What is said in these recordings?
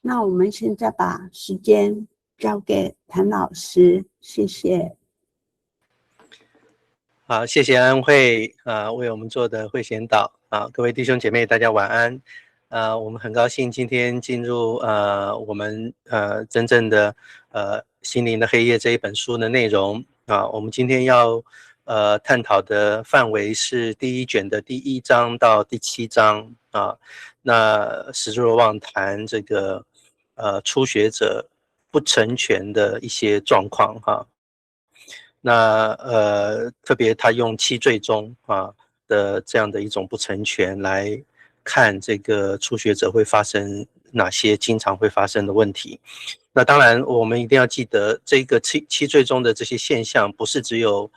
那我们现在把时间交给谭老师，谢谢。好，谢谢安慧为我们做的慧贤导各位弟兄姐妹大家晚安我们很高兴今天进入我们真正的心灵的黑夜这一本书的内容我们今天要探讨的范围是第一卷的第1章到第7章那使徒若望谈这个初学者不成全的一些状况那特别他用七罪中的这样的一种不成全来看这个初学者会发生哪些经常会发生的问题。那当然我们一定要记得这个七罪中的这些现象不是只有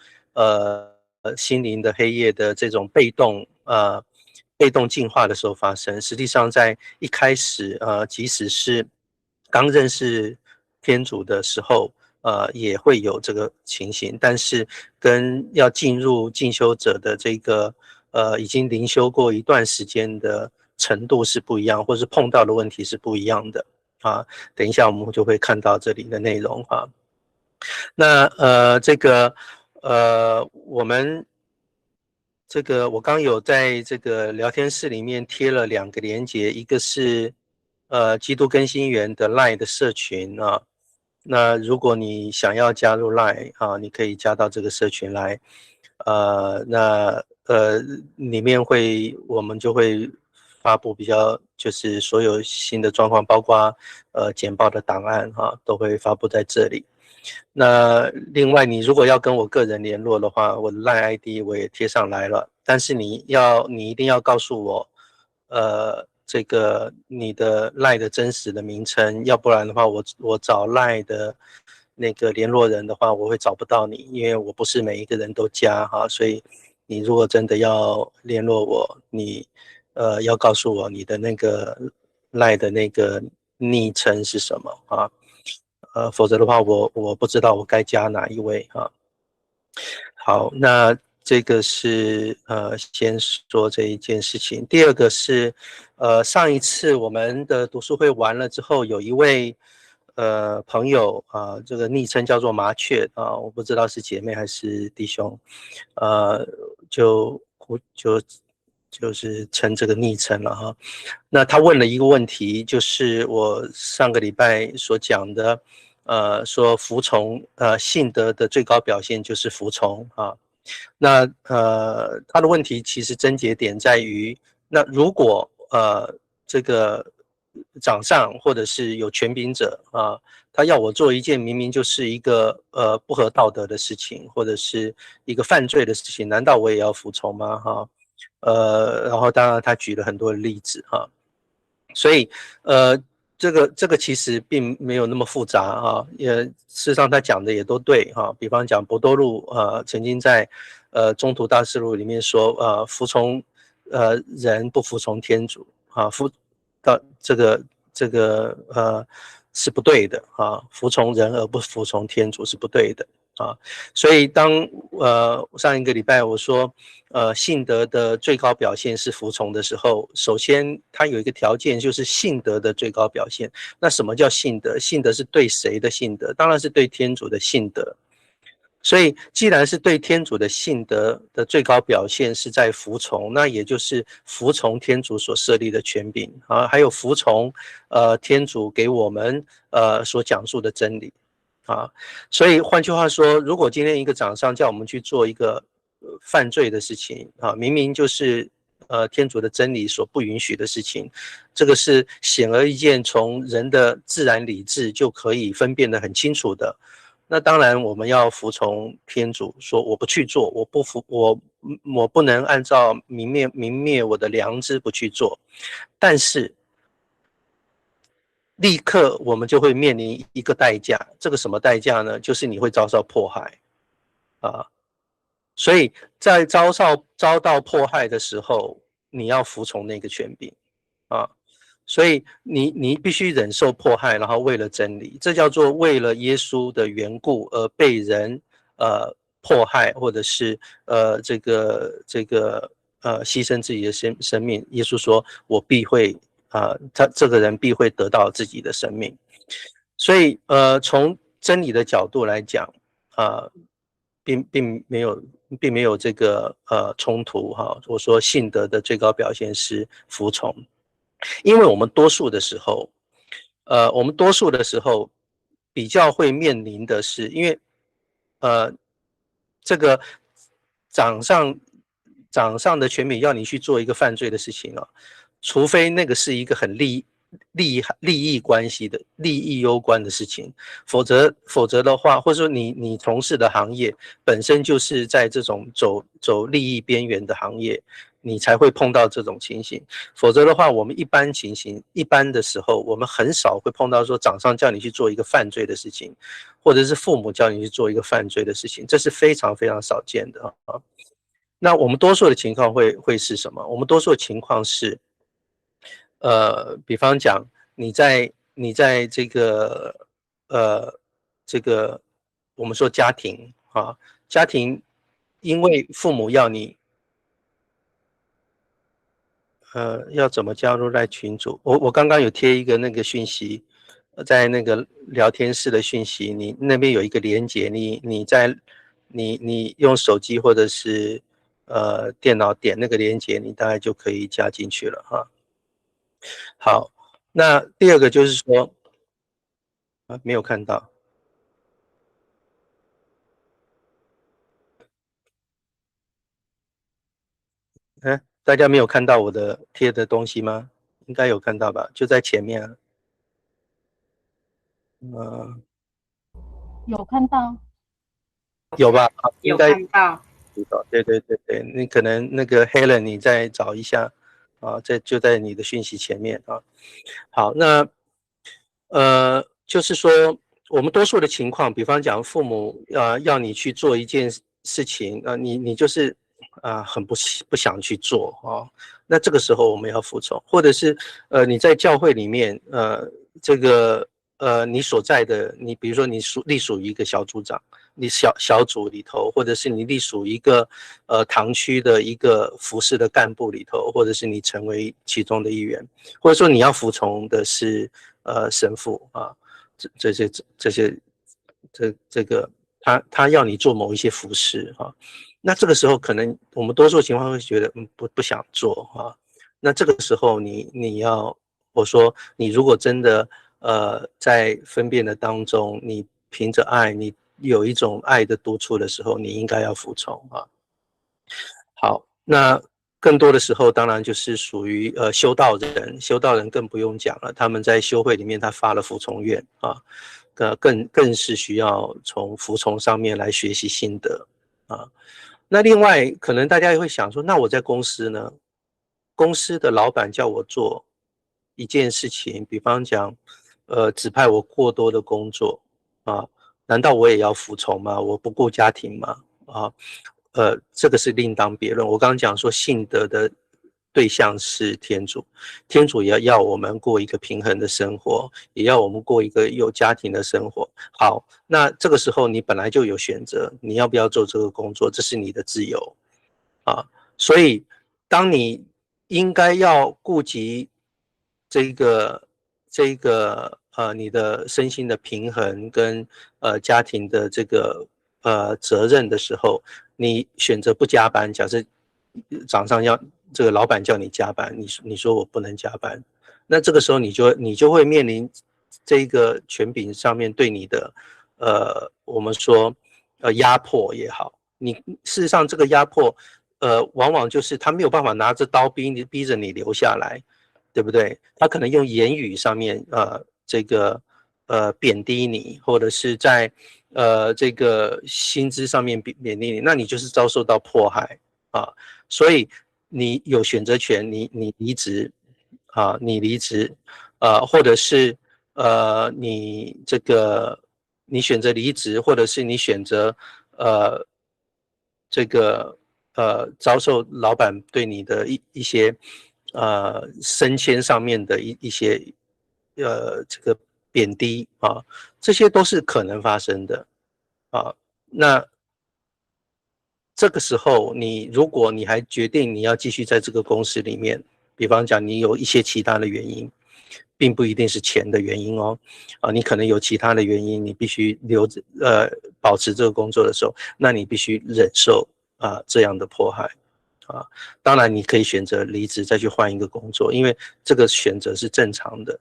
心灵的黑夜的这种被动进化的时候发生，实际上在一开始即使是刚认识天主的时候也会有这个情形，但是跟要进入进修者的这个已经灵修过一段时间的程度是不一样，或是碰到的问题是不一样的等一下我们就会看到这里的内容那这个我们这个我刚有在这个聊天室里面贴了2个连结，一个是基督更新园的 LINE 的社群那如果你想要加入 LINE 你可以加到这个社群来那里面我们就会发布比较就是所有新的状况，包括简报的档案都会发布在这里。那另外你如果要跟我个人联络的话，我的 LINE ID 我也贴上来了，但是你一定要告诉我这个你的 LINE 的真实的名称，要不然的话我找 LINE 的那个联络人的话我会找不到你，因为我不是每一个人都加所以你如果真的要联络我，你要告诉我你的那个 LINE 的那个昵称是什么否则的话我不知道我该加哪一位好，那这个是先说这一件事情。第二个是上一次我们的读书会完了之后，有一位朋友这个昵称叫做麻雀我不知道是姐妹还是弟兄就是称这个昵称了那他问了一个问题，就是我上个礼拜所讲的说服从信德的最高表现就是服从那他的问题其实症结点在于，那如果这个长上或者是有权柄者他要我做一件明明就是一个不合道德的事情，或者是一个犯罪的事情，难道我也要服从吗然后当然他举了很多的例子所以这个其实并没有那么复杂也事实上他讲的也都对比方讲伯多禄曾经在中途大事录里面说服从人不服从天主这个是不对的服从人而不服从天主是不对的所以当上一个礼拜我说信德的最高表现是服从的时候，首先它有一个条件，就是信德的最高表现。那什么叫信德？信德是对谁的信德？当然是对天主的信德。所以既然是对天主的信德的最高表现是在服从，那也就是服从天主所设立的权柄还有服从天主给我们所讲述的真理所以换句话说，如果今天一个长上叫我们去做一个犯罪的事情明明就是天主的真理所不允许的事情，这个是显而易见从人的自然理智就可以分辨得很清楚的。那当然我们要服从天主，说我不去做，我不能按照泯灭我的良知不去做，但是立刻我们就会面临一个代价，这个什么代价呢？就是你会遭受迫害所以在遭到迫害的时候，你要服从那个权柄所以你必须忍受迫害，然后为了真理，这叫做为了耶稣的缘故而被人迫害，或者是牺牲自己的生命。耶稣说我必会他这个人必会得到自己的生命。所以从真理的角度来讲，并没有这个冲突哈。我说信德的最高表现是服从，因为我们多数的时候，比较会面临的是，因为这个掌上的权柄要你去做一个犯罪的事情啊，除非那个是一个很利益关系的利益攸关的事情，否则的话，或者说你从事的行业本身就是在这种走利益边缘的行业，你才会碰到这种情形。否则的话，我们一般的时候，我们很少会碰到说长上叫你去做一个犯罪的事情，或者是父母叫你去做一个犯罪的事情，这是非常非常少见的啊。那我们多数的情况会是什么？我们多数的情况是，比方讲你在这个我们说家庭啊，家庭因为父母要你要怎么加入赖群组？我刚刚有贴一个那个讯息，在那个聊天室的讯息，你那边有一个连接，你用手机或者是电脑点那个连接，你大概就可以加进去了哈。好，那第二个就是说，没有看到，大家没有看到我的贴的东西吗？应该有看到吧？就在前面啊。呃，有看到，有吧？应有该看到，对对对对，你可能那个 Helen 你再找一下啊，就在你的讯息前面啊。好，那就是说我们多数的情况，比方讲父母要你去做一件事情，你就是很不想去做啊，那这个时候我们要服从，或者是你在教会里面这个你所在的你比如说你隶属于一个小组长。你小组里头，或者是你隶属一个堂区的一个服饰的干部里头，或者是你成为其中的一员，或者说你要服从的是神父啊，这个他要你做某一些服饰啊，那这个时候可能我们多数情况会觉得不想做啊，那这个时候你要我说你如果真的在分辨的当中，你凭着爱你。有一种爱的督促的时候，你应该要服从啊。好，那更多的时候当然就是属于修道人，修道人更不用讲了，他们在修会里面他发了服从愿啊，更是需要从服从上面来学习心得啊。那另外可能大家也会想说，那我在公司呢？公司的老板叫我做一件事情，比方讲，指派我过多的工作啊。难道我也要服从吗？我不顾家庭吗？啊，这个是另当别论。我刚刚讲说，信德的对象是天主，天主也要我们过一个平衡的生活，也要我们过一个有家庭的生活。好，那这个时候你本来就有选择，你要不要做这个工作，这是你的自由啊。所以，当你应该要顾及这个你的身心的平衡跟家庭的这个责任的时候，你选择不加班，假设早上这个老板叫你加班，你说我不能加班，那这个时候你就会面临这个权柄上面对你的我们说压迫也好，你事实上这个压迫往往就是他没有办法拿着刀逼着你留下来。对不对？他可能用言语上面这个贬低你，或者是在这个薪资上面贬低你，那你就是遭受到迫害啊。所以你有选择权，你离职啊，你离职或者是你选择离职，或者是你选择这个遭受老板对你的一些升迁上面的一些这个贬低啊，这些都是可能发生的啊。那这个时候如果你还决定你要继续在这个公司里面，比方讲你有一些其他的原因，并不一定是钱的原因哦，你可能有其他的原因，你必须保持这个工作的时候，那你必须忍受这样的迫害当然你可以选择离职再去换一个工作，因为这个选择是正常的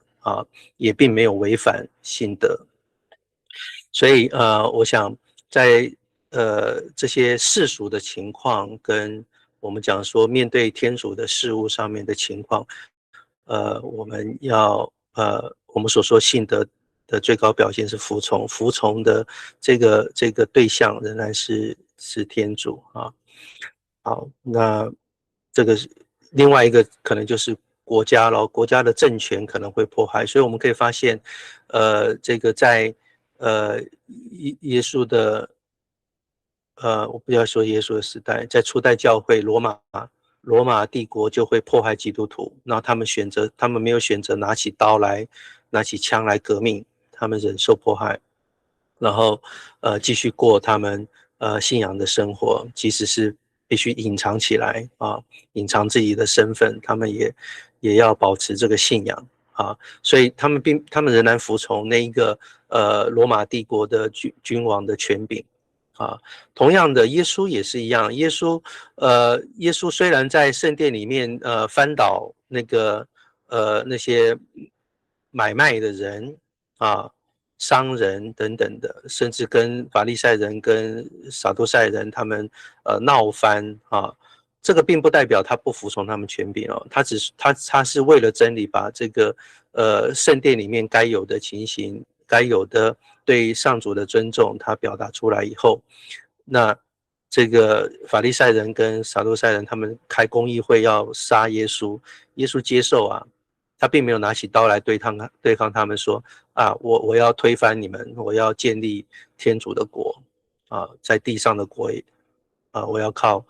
也并没有违反信德。所以我想在这些世俗的情况跟我们讲说面对天主的事物上面的情况，我们要我们所说信德的最高表现是服从，服从的这个对象仍然是天主好，那这个是另外一个可能就是国家咯，国家的政权可能会迫害，所以我们可以发现，这个在耶稣的我不要说耶稣的时代，在初代教会罗马帝国就会迫害基督徒，然后他们没有选择拿起刀来拿起枪来革命，他们忍受迫害，然后继续过他们信仰的生活，即使是必须隐藏起来隐藏自己的身份，他们也要保持这个信仰所以他们仍然服从那一个罗马帝国的君王的权柄同样的，耶稣也是一样。耶稣虽然在圣殿里面翻倒那些买卖的人商人等等的，甚至跟法利赛人跟撒都塞人他们闹翻这个并不代表他不服从他们权柄他是为了真理把这个圣殿里面该有的情形，该有的对上主的尊重，他表达出来以后，那这个法利赛人跟撒都塞人他们开公议会要杀耶稣，耶稣接受他并没有拿起刀来对抗他们说我要推翻你们，我要建立天主的国在地上的国我要靠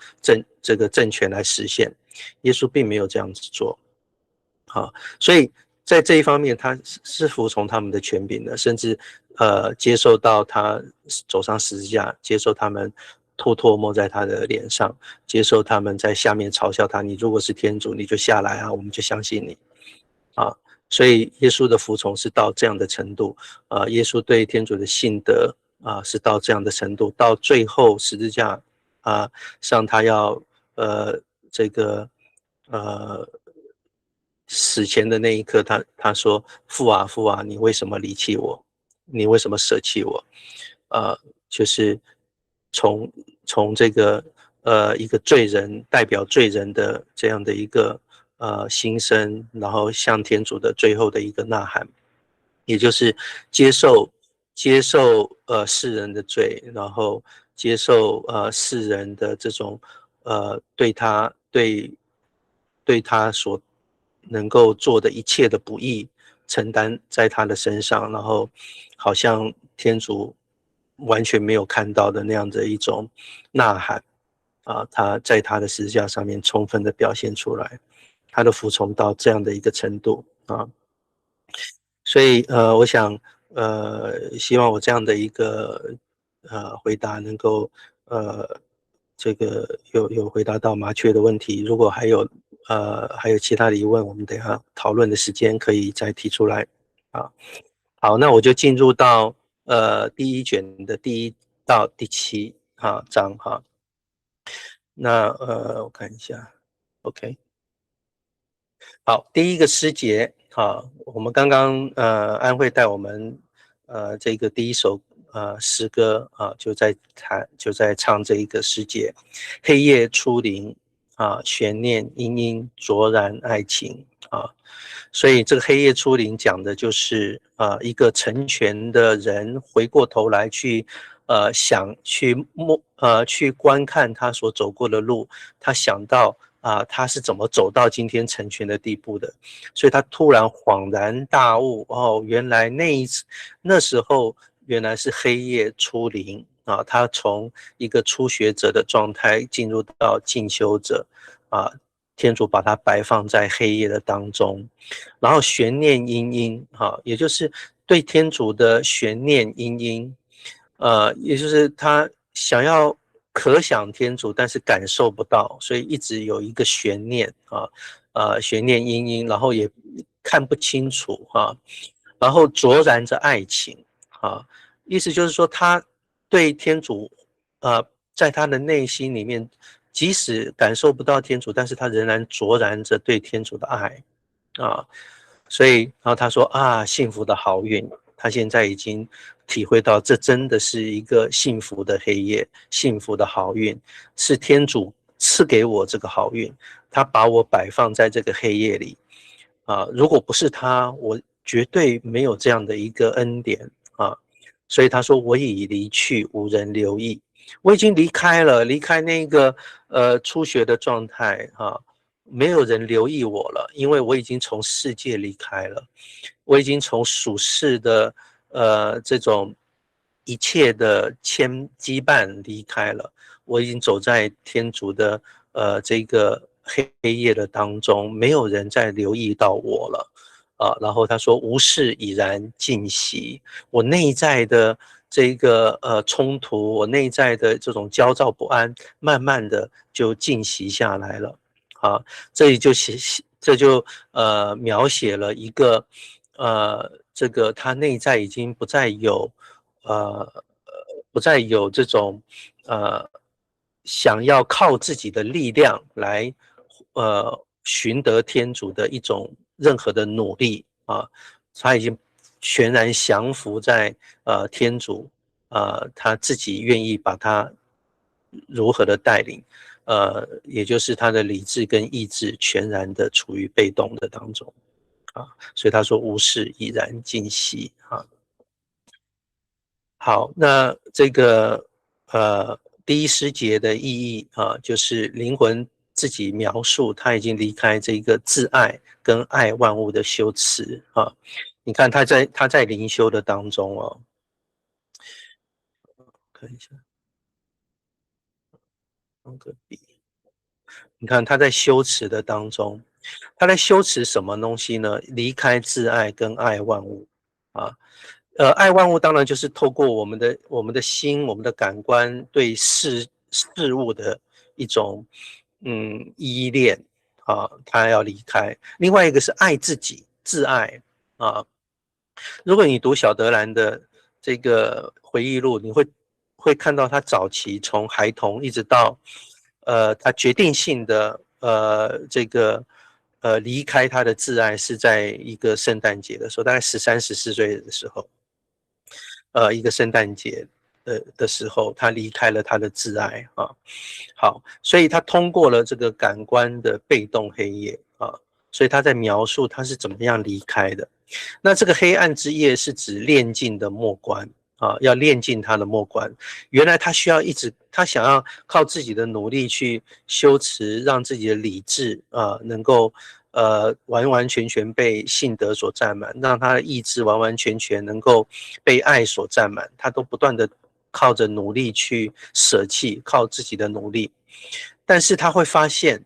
这个政权来实现。耶稣并没有这样子做所以在这一方面他是服从他们的权柄的，甚至接受到他走上十字架，接受他们唾沫在他的脸上，接受他们在下面嘲笑他，你如果是天主你就下来我们就相信你所以耶稣的服从是到这样的程度耶稣对天主的信德是到这样的程度，到最后十字架上他要这个死前的那一刻他说父啊父啊，你为什么离弃我，你为什么舍弃我就是从这个一个罪人代表罪人的这样的一个心声，然后向天主的最后的一个呐喊，也就是接受世人的罪，然后接受世人的这种对他所能够做的一切的不义承担在他的身上，然后好像天主完全没有看到的那样的一种呐喊他在他的十字架上面充分的表现出来，他的服从到这样的一个程度所以我想希望我这样的一个回答能够这个有回答到麻雀的问题，如果还有其他的疑问，我们等一下讨论的时间可以再提出来好，那我就进入到第一卷的第1到第7章那我看一下 OK 好，第一个诗节我们刚刚安慧带我们这个第一首诗歌就在唱这一个诗节，黑夜初临悬念殷殷灼然爱情所以这个黑夜初临讲的就是一个成全的人回过头来去想去观看他所走过的路，他想到他是怎么走到今天成全的地步的，所以他突然恍然大悟原来那时候原来是黑夜初临他从一个初学者的状态进入到进修者天主把它摆放在黑夜的当中，然后悬念殷殷也就是对天主的悬念殷殷也就是他想要可想天主，但是感受不到，所以一直有一个悬念悬念殷殷，然后也看不清楚然后灼燃着爱情意思就是说他对天主在他的内心里面，即使感受不到天主，但是他仍然灼燃着对天主的爱所以然后他说幸福的好运，他现在已经体会到这真的是一个幸福的黑夜，幸福的好运，是天主赐给我这个好运，他把我摆放在这个黑夜里如果不是他，我绝对没有这样的一个恩典所以他说我已离去，无人留意，我已经离开了，离开那个初学的状态没有人留意我了，因为我已经从世界离开了，我已经从属世的这种一切的羁绊离开了，我已经走在天主的这个黑夜的当中，没有人再留意到我了然后他说无事已然尽息，我内在的这个冲突，我内在的这种焦躁不安，慢慢的就尽息下来了这就描写了一个这个他内在已经不再有这种想要靠自己的力量来寻得天主的一种任何的努力他已经全然降服在天主他自己愿意把他如何的带领也就是他的理智跟意志全然的处于被动的当中所以他说无事已然尽息好，那这个第一诗节的意义就是灵魂自己描述他已经离开这个自爱跟爱万物的修辞你看他在灵修的当中看一下用个笔，你看他在修辞的当中，他在修辞什么东西呢？离开自爱跟爱万物爱万物当然就是透过我们的心、我们的感官对事物的一种依恋他要离开。另外一个是爱自己，自爱如果你读小德兰的这个回忆录，你会看到他早期从孩童一直到他决定性的这个离开他的自爱是在一个圣诞节的时候，大概13、14岁的时候。一个圣诞节的时候，他离开了他的挚爱好，所以他通过了这个感官的被动黑夜所以他在描述他是怎么样离开的。那这个黑暗之夜是指炼尽的末关要炼尽他的末关。原来他需要他想要靠自己的努力去修持，让自己的理智能够完完全全被信德所占满，让他的意志完完全全能够被爱所占满，他都不断的靠着努力去舍弃，靠自己的努力，但是他会发现，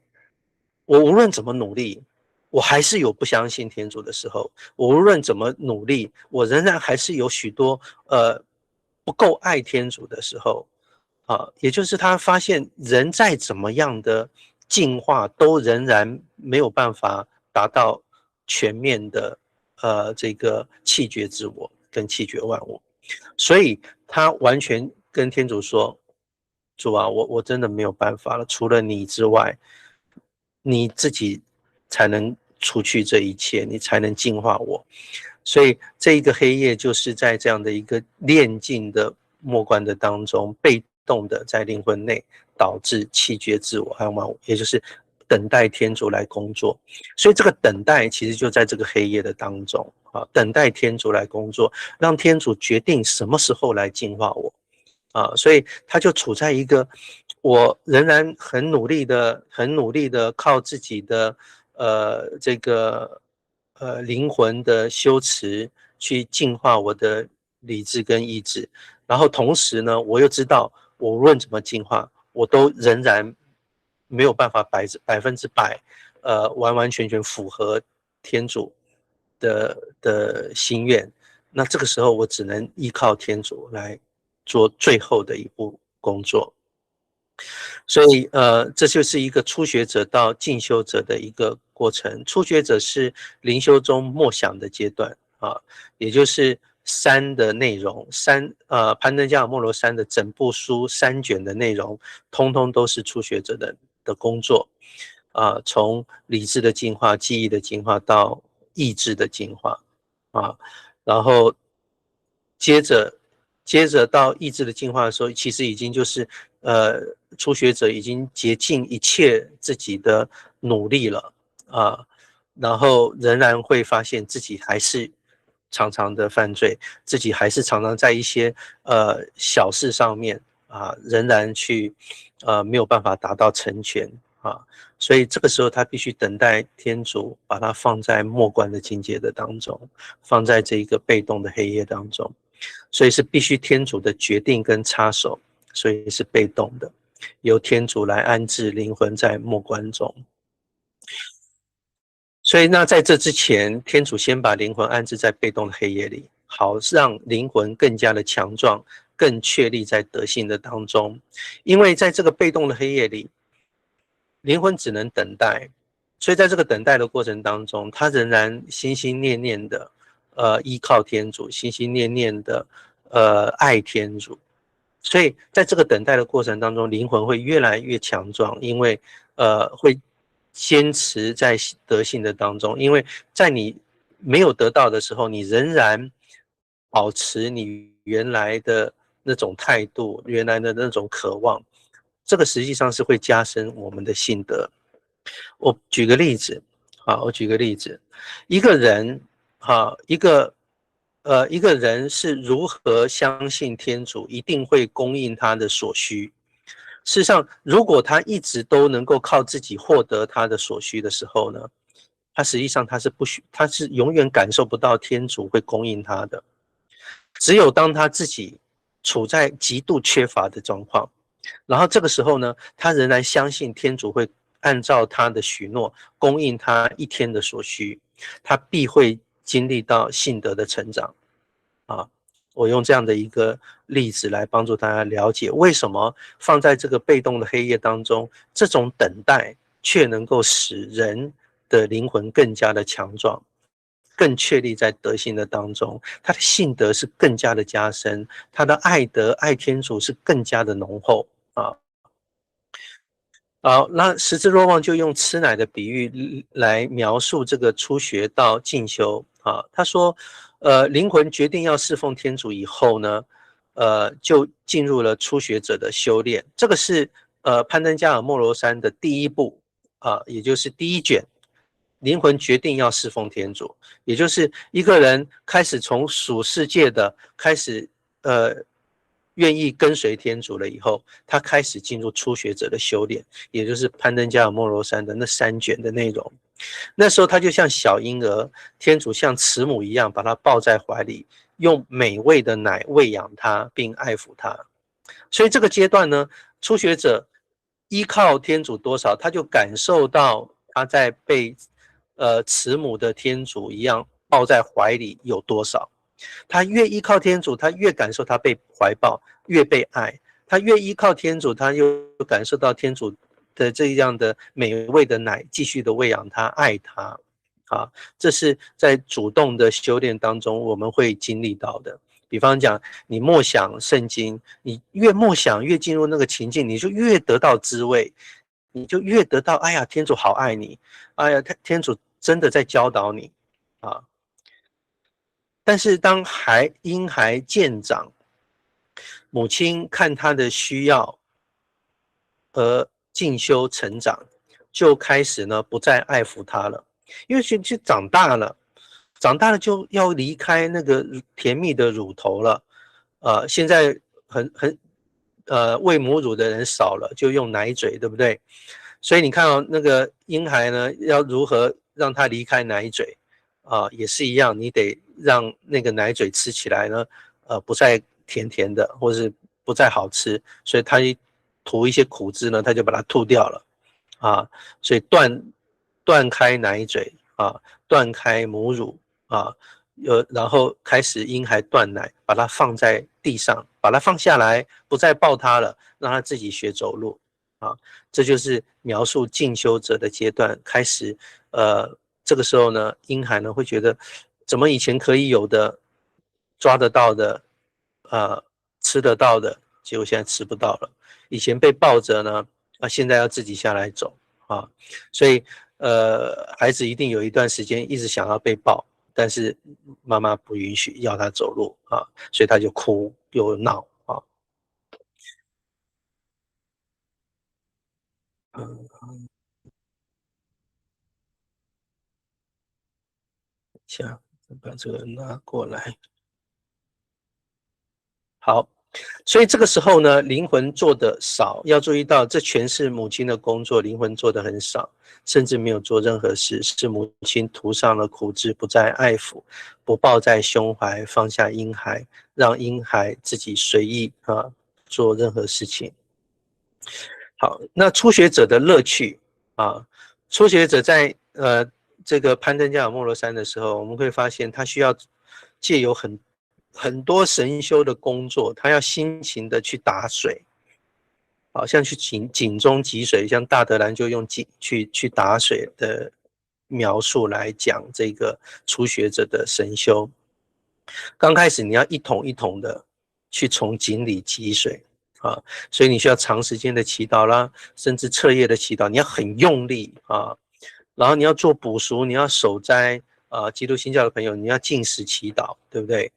我无论怎么努力，我还是有不相信天主的时候，我无论怎么努力，我仍然还是有许多不够爱天主的时候也就是他发现人再怎么样的进化都仍然没有办法达到全面的这个弃绝自我跟弃绝万物，所以他完全跟天主说，主啊，我真的没有办法了，除了你之外，你自己才能除去这一切，你才能净化我。所以这一个黑夜就是在这样的一个炼尽的末关的当中，被动的在灵魂内导致弃绝自我和万物，也就是等待天主来工作。所以这个等待其实就在这个黑夜的当中等待天主来工作，让天主决定什么时候来净化我所以他就处在一个我仍然很努力的靠自己的这个灵魂的修持去净化我的理智跟意志，然后同时呢，我又知道我无论怎么净化，我都仍然没有办法100%完完全全符合天主的心愿，那这个时候我只能依靠天主来做最后的一步工作。所以这就是一个初学者到进修者的一个过程，初学者是灵修中默想的阶段啊，也就是3的内容，攀登加尔默罗山的整部书3卷的内容，通通都是初学者的工作啊，从理智的进化、记忆的进化到意志的进化啊，然后接着到意志的进化的时候，其实已经就是初学者已经竭尽一切自己的努力了啊，然后仍然会发现自己还是常常的犯罪，自己还是常常在一些小事上面啊，仍然去没有办法达到成全啊，所以这个时候他必须等待天主把它放在默观的境界的当中，放在这一个被动的黑夜当中，所以是必须天主的决定跟插手，所以是被动的，由天主来安置灵魂在默观中。所以那在这之前，天主先把灵魂安置在被动的黑夜里，好让灵魂更加的强壮，更确立在德性的当中。因为在这个被动的黑夜里，灵魂只能等待，所以在这个等待的过程当中，他仍然心心念念的依靠天主，心心念念的爱天主。所以在这个等待的过程当中，灵魂会越来越强壮，因为会坚持在德性的当中，因为在你没有得到的时候，你仍然保持你原来的那种态度，原来的那种渴望，这个实际上是会加深我们的信德。我举个例子，一个人一个人是如何相信天主一定会供应他的所需。事实上，如果他一直都能够靠自己获得他的所需的时候呢，他实际上他是永远感受不到天主会供应他的。只有当他自己处在极度缺乏的状况，然后这个时候呢，他仍然相信天主会按照他的许诺供应他一天的所需，他必会经历到信德的成长啊。我用这样的一个例子来帮助大家了解，为什么放在这个被动的黑夜当中，这种等待却能够使人的灵魂更加的强壮，更确立在德性的当中，他的信德是更加的加深，他的爱德爱天主是更加的浓厚啊。好，那十字若望就用吃奶的比喻来描述这个初学到进修啊。他说，灵魂决定要侍奉天主以后呢，就进入了初学者的修炼。这个是攀登加尔默罗山的第一步啊，也就是第一卷。灵魂决定要侍奉天主，也就是一个人开始从属世界的开始，愿意跟随天主了以后，他开始进入初学者的修炼，也就是攀登加尔默罗山的那3卷的内容。那时候他就像小婴儿，天主像慈母一样把他抱在怀里，用美味的奶喂养他，并爱抚他。所以这个阶段呢，初学者依靠天主多少，他就感受到他在被慈母的天主一样抱在怀里有多少。他越依靠天主，他越感受他被怀抱，越被爱。他越依靠天主，他又感受到天主的这样的美味的奶，继续的喂养他，爱他。啊，这是在主动的修炼当中我们会经历到的。比方讲，你默想圣经，你越默想越进入那个情境，你就越得到滋味，你就越得到，哎呀，天主好爱你，哎呀，天主真的在教导你啊。但是当婴孩渐长，母亲看他的需要而进修成长，就开始呢不再爱抚他了，因为就长大了就要离开那个甜蜜的乳头了。现在喂母乳的人少了，就用奶嘴，对不对？所以你看哦，那个婴孩呢，要如何让他离开奶嘴也是一样，你得让那个奶嘴吃起来呢，不再甜甜的，或是不再好吃，所以他涂一些苦汁呢，他就把它吐掉了啊。所以断开奶嘴啊，断开母乳啊，然后开始婴孩断奶，把它放在地上，把它放下来，不再抱他了，让他自己学走路啊。这就是描述进修者的阶段，开始这个时候呢，婴孩呢会觉得，怎么以前可以有的、抓得到的、吃得到的，结果现在吃不到了。以前被抱着呢，现在要自己下来走啊，所以孩子一定有一段时间一直想要被抱，但是妈妈不允许，要他走路啊，所以他就哭又闹啊。下把这个拿过来。好，所以这个时候呢，灵魂做的少，要注意到这全是母亲的工作，灵魂做的很少，甚至没有做任何事，是母亲涂上了苦汁，不再爱抚，不抱在胸怀，放下婴孩，让婴孩自己随意做任何事情。好，那初学者的乐趣初学者在这个攀登加尔默罗山的时候，我们会发现他需要借由很多神修的工作，他要辛勤的去打水，好像去井中汲水，像大德兰就用井去打水的描述来讲这个初学者的神修。刚开始你要一桶一桶的去从井里汲水所以你需要长时间的祈祷啦，甚至彻夜的祈祷，你要很用力然后你要做补赎，你要守斋基督新教的朋友，你要禁食祈祷，对不对？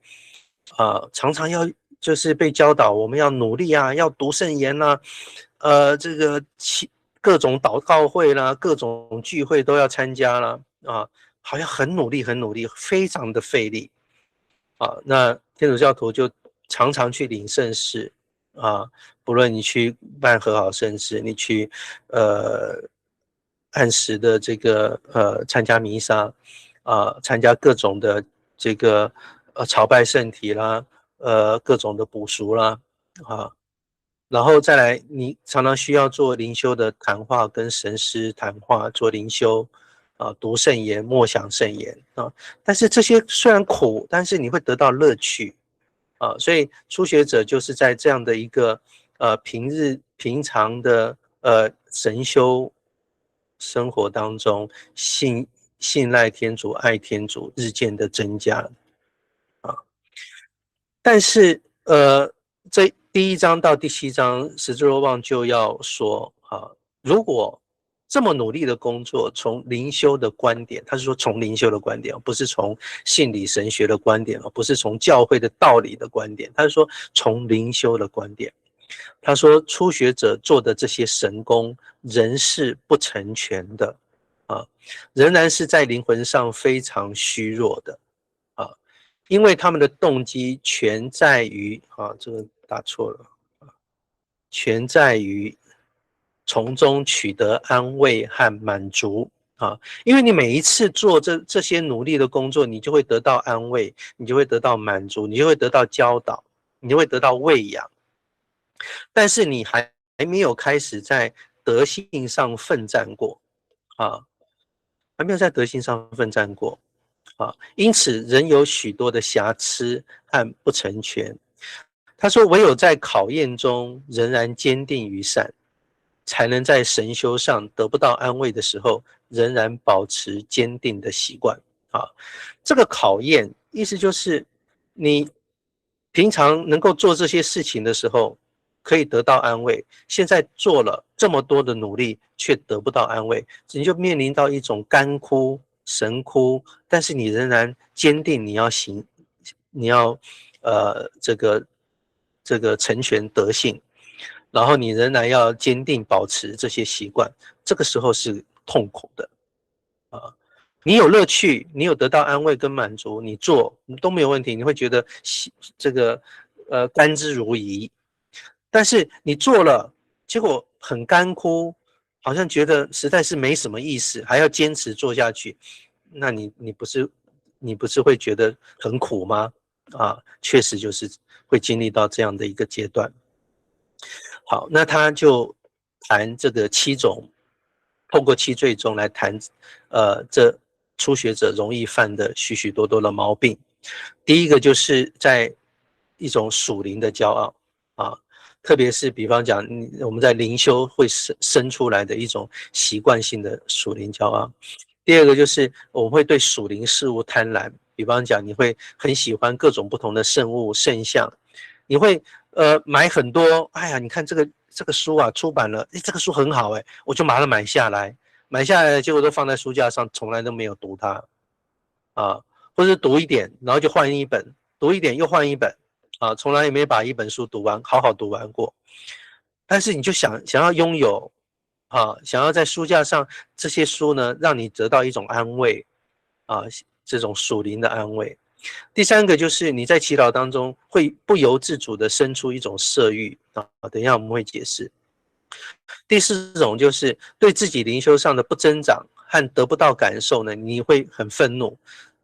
常常要就是被教导，我们要努力要读圣言这个各种祷告会啦，各种聚会都要参加啦好像很努力，很努力，非常的费力那天主教徒就常常去领圣事不论你去办和好圣事，你去按时的这个参加弥撒参加各种的这个朝拜圣体啦各种的补赎啦然后再来你常常需要做灵修的谈话，跟神师谈话，做灵修读圣言，默想圣言但是这些虽然苦，但是你会得到乐趣所以初学者就是在这样的一个平常的神修生活当中，信赖天主，爱天主，日渐的增加但是这第1章到第7章，十字若望就要说如果这么努力的工作，从灵修的观点，他是说从灵修的观点，不是从信理神学的观点，不是从教会的道理的观点，他是说从灵修的观点。他说初学者做的这些神功仍是不成全的仍然是在灵魂上非常虚弱的因为他们的动机全在于这个打错了全在于从中取得安慰和满足因为你每一次做这些努力的工作，你就会得到安慰，你就会得到满足，你就会得到教导，你就会得到喂养。但是你还没有开始在德性上奋战过还没有在德性上奋战过因此仍有许多的瑕疵和不成全。他说唯有在考验中仍然坚定于善，才能在神修上得不到安慰的时候仍然保持坚定的习惯这个考验意思就是你平常能够做这些事情的时候可以得到安慰，现在做了这么多的努力却得不到安慰，你就面临到一种干枯神枯，但是你仍然坚定你要行，你要这个成全德性，然后你仍然要坚定保持这些习惯，这个时候是痛苦的你有乐趣，你有得到安慰跟满足，你做都没有问题，你会觉得这个甘之如饴。但是你做了，结果很干枯，好像觉得实在是没什么意思，还要坚持做下去，那你不是会觉得很苦吗？确实就是会经历到这样的一个阶段。好，那他就谈这个7种，透过7罪中来谈这初学者容易犯的许许多多的毛病。第一个就是在一种属灵的骄傲特别是比方讲我们在灵修会生出来的一种习惯性的属灵骄傲。第二个就是我们会对属灵事物贪婪，比方讲你会很喜欢各种不同的圣物圣像，你会买很多，哎呀，你看这个书啊出版了，诶，这个书很好哎，我就马上买下来，买下来结果都放在书架上，从来都没有读它啊，或者读一点，然后就换一本，读一点又换一本啊，从来也没把一本书读完，好好读完过。但是你就想要拥有啊，想要在书架上这些书呢，让你得到一种安慰啊，这种属灵的安慰。第三个就是你在祈祷当中会不由自主的生出一种色欲啊，等一下我们会解释。第四种就是对自己灵修上的不增长和得不到感受呢，你会很愤怒，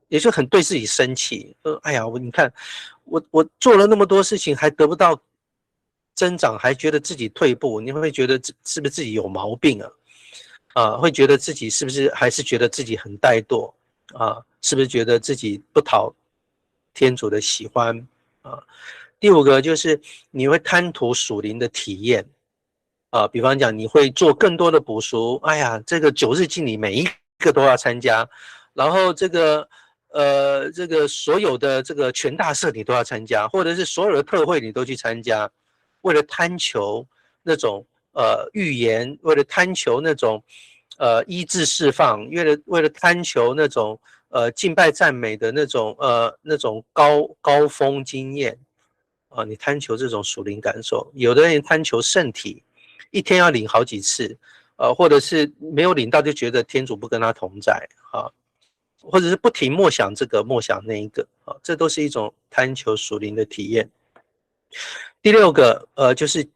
也就很对自己生气。哎呀，你看我做了那么多事情还得不到增长，还觉得自己退步，你会觉得是不是自己有毛病啊？会觉得自己是不是还是觉得自己很怠惰啊？是不是觉得自己不讨天主的喜欢啊？第五个就是你会贪图属灵的体验啊，比方讲你会做更多的补赎，哎呀，这个9日敬礼每一个都要参加，然后这个所有的这个全大社你都要参加，或者是所有的特会你都去参加，为了贪求那种预言，为了贪求那种医治释放，为了贪求那种敬拜赞美的那种高峰经验啊，你贪求这种属灵感受，有的人贪求圣体，一天要领好几次，或者是没有领到就觉得天主不跟他同在啊，或者是不停默想这个默想那一个啊，这都是一种贪求属灵的体验。第六个就是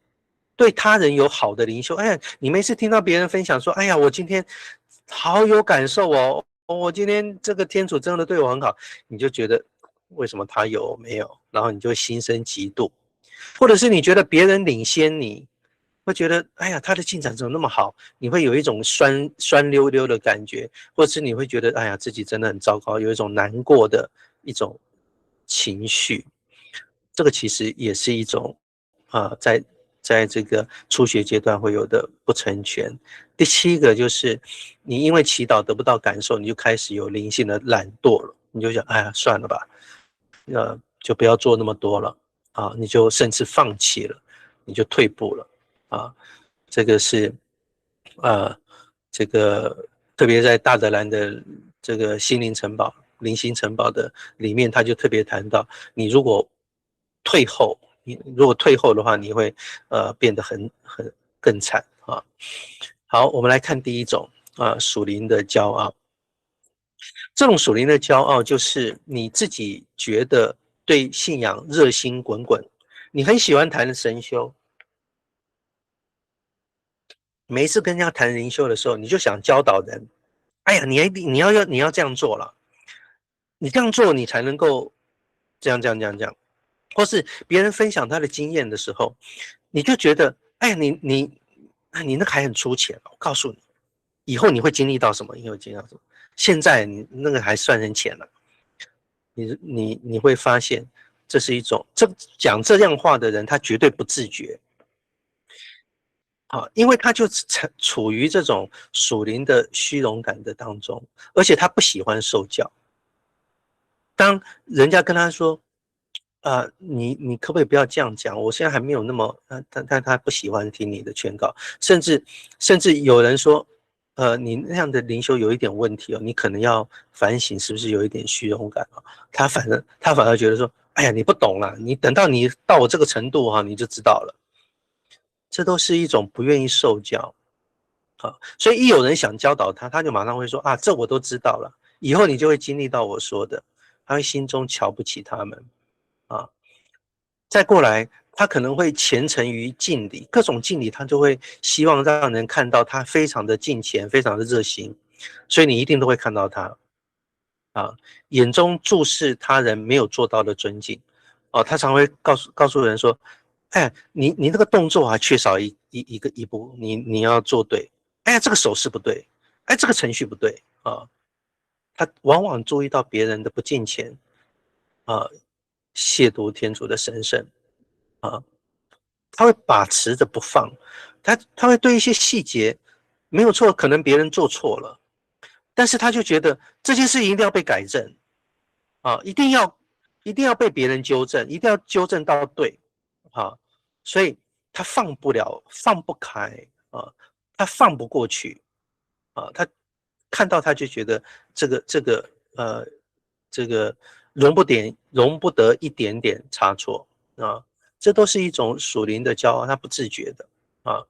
对他人有好的灵修，哎呀，你每次听到别人分享说，哎呀，我今天好有感受哦，我今天这个天主真的对我很好，你就觉得为什么他有没有，然后你就心生嫉妒，或者是你觉得别人领先你，会觉得哎呀他的进展怎么那么好，你会有一种酸溜溜的感觉，或者是你会觉得哎呀自己真的很糟糕，有一种难过的一种情绪，这个其实也是一种在这个初学阶段会有的不成全。第七个就是你因为祈祷得不到感受，你就开始有灵性的懒惰了，你就想哎呀算了吧，就不要做那么多了啊，你就甚至放弃了，你就退步了啊。这个是这个特别在大德兰的这个心灵城堡、灵性城堡的里面，他就特别谈到，你如果退后，你如果退后的话，你会变得很更惨啊。好，我们来看第一种属灵的骄傲。这种属灵的骄傲，就是你自己觉得对信仰热心滚滚，你很喜欢谈神修，每一次跟人家谈灵修的时候，你就想教导人，哎呀，你要这样做了，你这样做你才能够这样，或是别人分享他的经验的时候，你就觉得，哎呀，你那个还很粗浅，我告诉你，以后你会经历到什么？以后经历到什么？现在你那个还算很浅了，你会发现，这是一种讲这样话的人，他绝对不自觉。因为他就处于这种属灵的虚荣感的当中，而且他不喜欢受教。当人家跟他说，你可不可以不要这样讲？我现在还没有那么，但他不喜欢听你的劝告，甚至有人说，你那样的灵修有一点问题哦，你可能要反省是不是有一点虚荣感哦。他反而觉得说，哎呀，你不懂啦，你等到你到我这个程度哈，你就知道了。这都是一种不愿意受教。所以一有人想教导他，他就马上会说这我都知道了，以后你就会经历到我说的，他会心中瞧不起他们啊。再过来，他可能会虔诚于敬礼，各种敬礼，他就会希望让人看到他非常的敬虔，非常的热心，所以你一定都会看到他眼中注视他人没有做到的尊敬他常会告诉人说，哎，你那个动作缺少一步，你要做对。哎呀，这个手势不对，哎，这个程序不对他往往注意到别人的不敬虔亵渎天主的神圣他会把持着不放，他会对一些细节没有错，可能别人做错了，但是他就觉得这件事一定要被改正啊，一定要被别人纠正，一定要纠正到对啊，所以他放不开啊，他放不过去啊，他看到他就觉得这个容不得一点点差错啊，这都是一种属灵的骄傲，他不自觉的啊。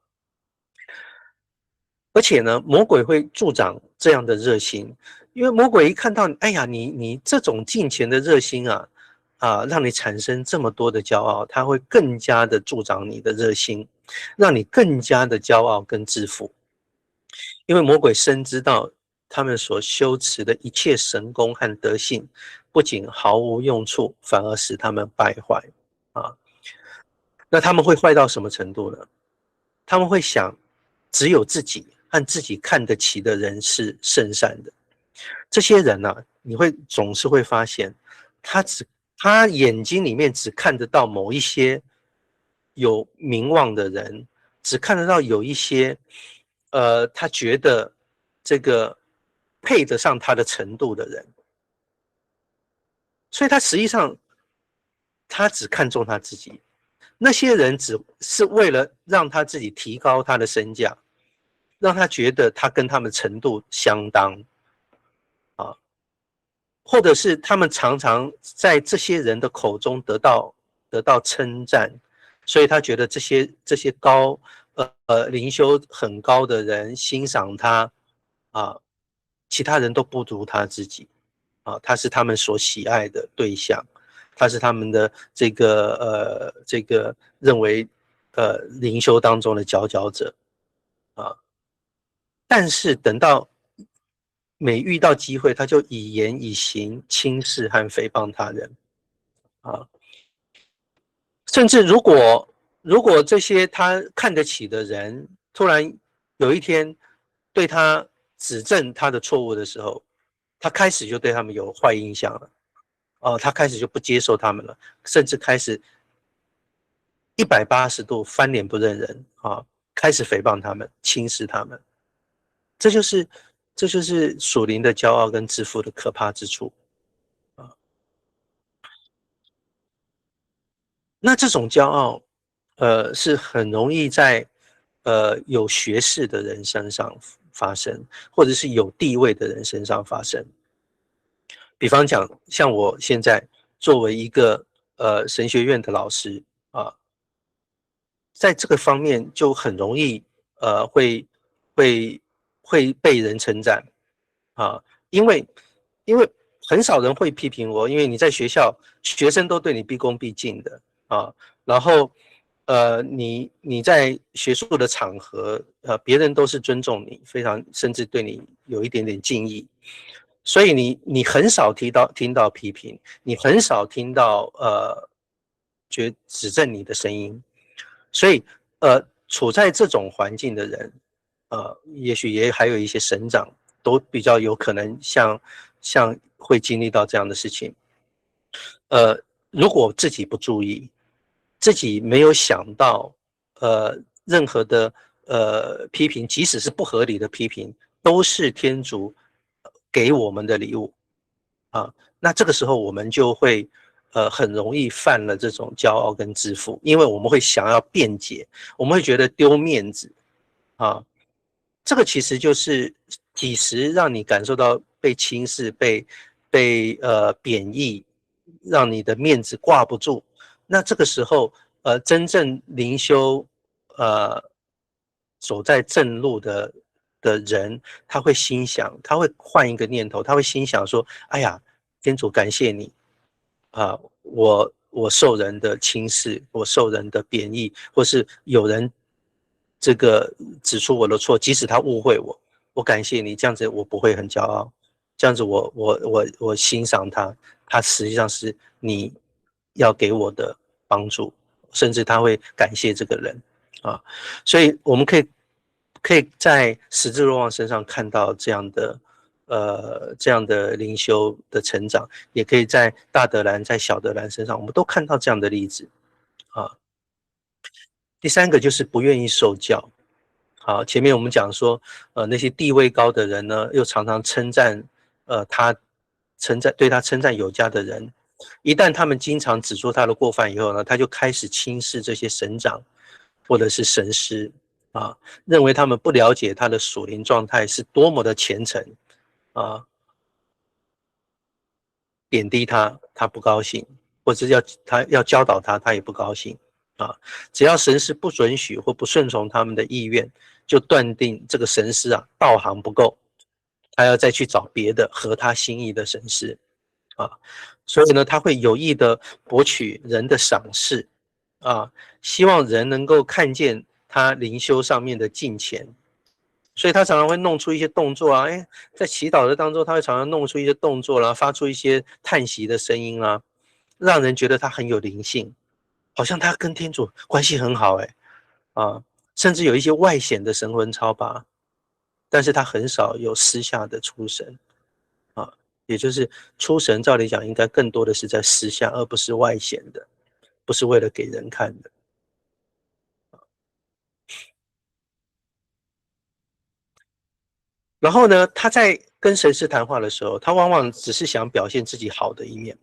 而且呢，魔鬼会助长这样的热心，因为魔鬼一看到，哎呀，你这种敬虔的热心让你产生这么多的骄傲，他会更加的助长你的热心，让你更加的骄傲跟自负。因为魔鬼深知到他们所修持的一切神功和德性，不仅毫无用处，反而使他们败坏啊。那他们会坏到什么程度呢？他们会想，只有自己和自己看得起的人是圣善的。这些人呢，你总是会发现，他眼睛里面只看得到某一些有名望的人，只看得到有一些他觉得这个配得上他的程度的人，所以他实际上他只看重他自己。那些人只是为了让他自己提高他的身价，让他觉得他跟他们程度相当啊，或者是他们常常在这些人的口中得到称赞，所以他觉得这些灵修很高的人欣赏他啊，其他人都不如他自己啊，他是他们所喜爱的对象，他是他们的这个认为灵修当中的佼佼者啊，但是等到每遇到机会，他就以言以行轻视和诽谤他人啊，甚至如果这些他看得起的人突然有一天对他指正他的错误的时候，他开始就对他们有坏印象了，他开始就不接受他们了，甚至开始180度翻脸不认人啊，开始诽谤他们，轻视他们，这就是属灵的骄傲跟自负的可怕之处啊。那这种骄傲，是很容易在有学识的人身上发生，或者是有地位的人身上发生。比方讲，像我现在作为一个神学院的老师啊，在这个方面就很容易会会被人称赞啊，因为很少人会批评我，因为你在学校，学生都对你毕恭毕敬的啊，然后你在学术的场合，别人都是尊重你，非常甚至对你有一点点敬意，所以你很少听到批评，你很少听到指正你的声音，所以处在这种环境的人，也许也还有一些省长都比较有可能像会经历到这样的事情，如果自己不注意，自己没有想到，任何的批评，即使是不合理的批评，都是天主给我们的礼物啊。那这个时候我们就会很容易犯了这种骄傲跟自负，因为我们会想要辩解，我们会觉得丢面子啊。这个其实就是几时让你感受到被轻视、被贬义，让你的面子挂不住。那这个时候，真正灵修，走在正路的人，他会心想，他会换一个念头，他会心想说：哎呀，天主感谢你啊，我受人的轻视，我受人的贬义，或是有人这个指出我的错，即使他误会我，我感谢你，这样子我不会很骄傲，这样子我欣赏他，他实际上是你要给我的帮助，甚至他会感谢这个人啊，所以我们可以在十字若望身上看到这样的灵修的成长，也可以在大德兰、在小德兰身上，我们都看到这样的例子啊。第三个就是不愿意受教好，前面我们讲说，那些地位高的人呢，又常常称赞，对他称赞有加的人，一旦他们经常指出他的过犯以后呢，他就开始轻视这些神长或者是神师啊，认为他们不了解他的属灵状态是多么的虔诚啊，贬低他，他不高兴，或者要教导他，他也不高兴啊。只要神师不准许或不顺从他们的意愿，就断定这个神师啊道行不够，他要再去找别的合他心意的神师啊。所以呢，他会有意的博取人的赏识啊，希望人能够看见他灵修上面的敬虔。所以他常常会弄出一些动作啊，在祈祷的当中，他会常常弄出一些动作啦，发出一些叹息的声音啦，让人觉得他很有灵性，好像他跟天主关系很好甚至有一些外显的神魂超拔，但是他很少有私下的出神啊，也就是出神，照理讲应该更多的是在私下，而不是外显的，不是为了给人看的。然后呢，他在跟神师谈话的时候，他往往只是想表现自己好的一面，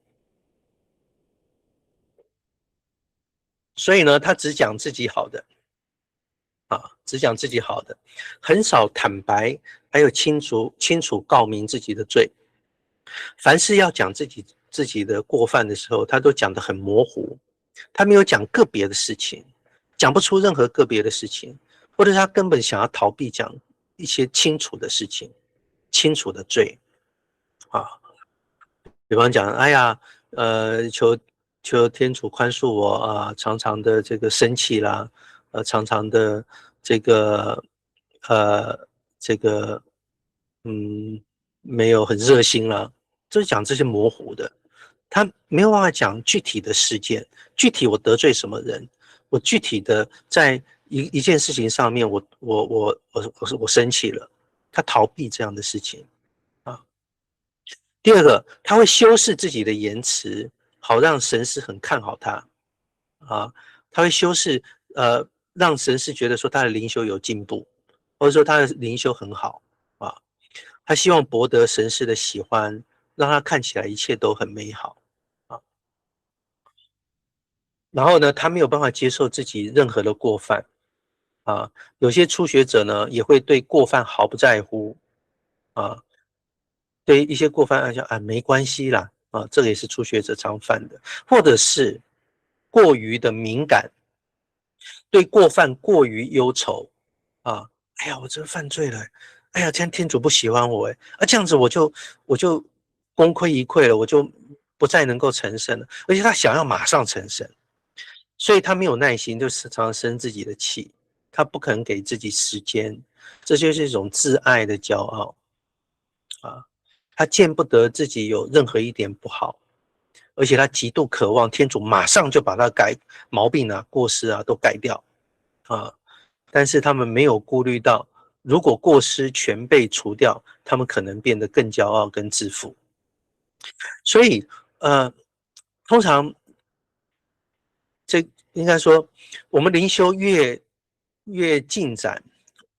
所以呢，他只讲自己好的只讲自己好的，很少坦白，还有清楚告明自己的罪。凡是要讲自己的过犯的时候，他都讲得很模糊，他没有讲个别的事情，讲不出任何个别的事情，或者他根本想要逃避讲一些清楚的事情，清楚的罪啊。比方讲，哎呀，求天主宽恕我啊，常常的这个生气啦，常常的这个呃这个没有很热心啦，就是讲这些模糊的，他没有办法讲具体的事件，具体我得罪什么人，我具体的在一件事情上面我生气了，他逃避这样的事情啊。第二个，他会修饰自己的言辞，好让神师很看好他啊。他会修饰，让神师觉得说他的灵修有进步，或者说他的灵修很好啊。他希望博得神师的喜欢，让他看起来一切都很美好啊。然后呢，他没有办法接受自己任何的过犯啊。有些初学者呢，也会对过犯毫不在乎啊。对一些过犯来讲没关系啦这个也是初学者常犯的，或者是过于的敏感，对过犯过于忧愁哎呀，我真犯罪了，哎呀，这样天主不喜欢我这样子我就功亏一篑了，我就不再能够成圣了，而且他想要马上成圣，所以他没有耐心，就常常生自己的气，他不肯给自己时间，这就是一种自爱的骄傲他见不得自己有任何一点不好，而且他极度渴望天主马上就把他毛病过失都改掉但是他们没有顾虑到，如果过失全被除掉，他们可能变得更骄傲、更自负。所以通常这应该说，我们灵修越进展，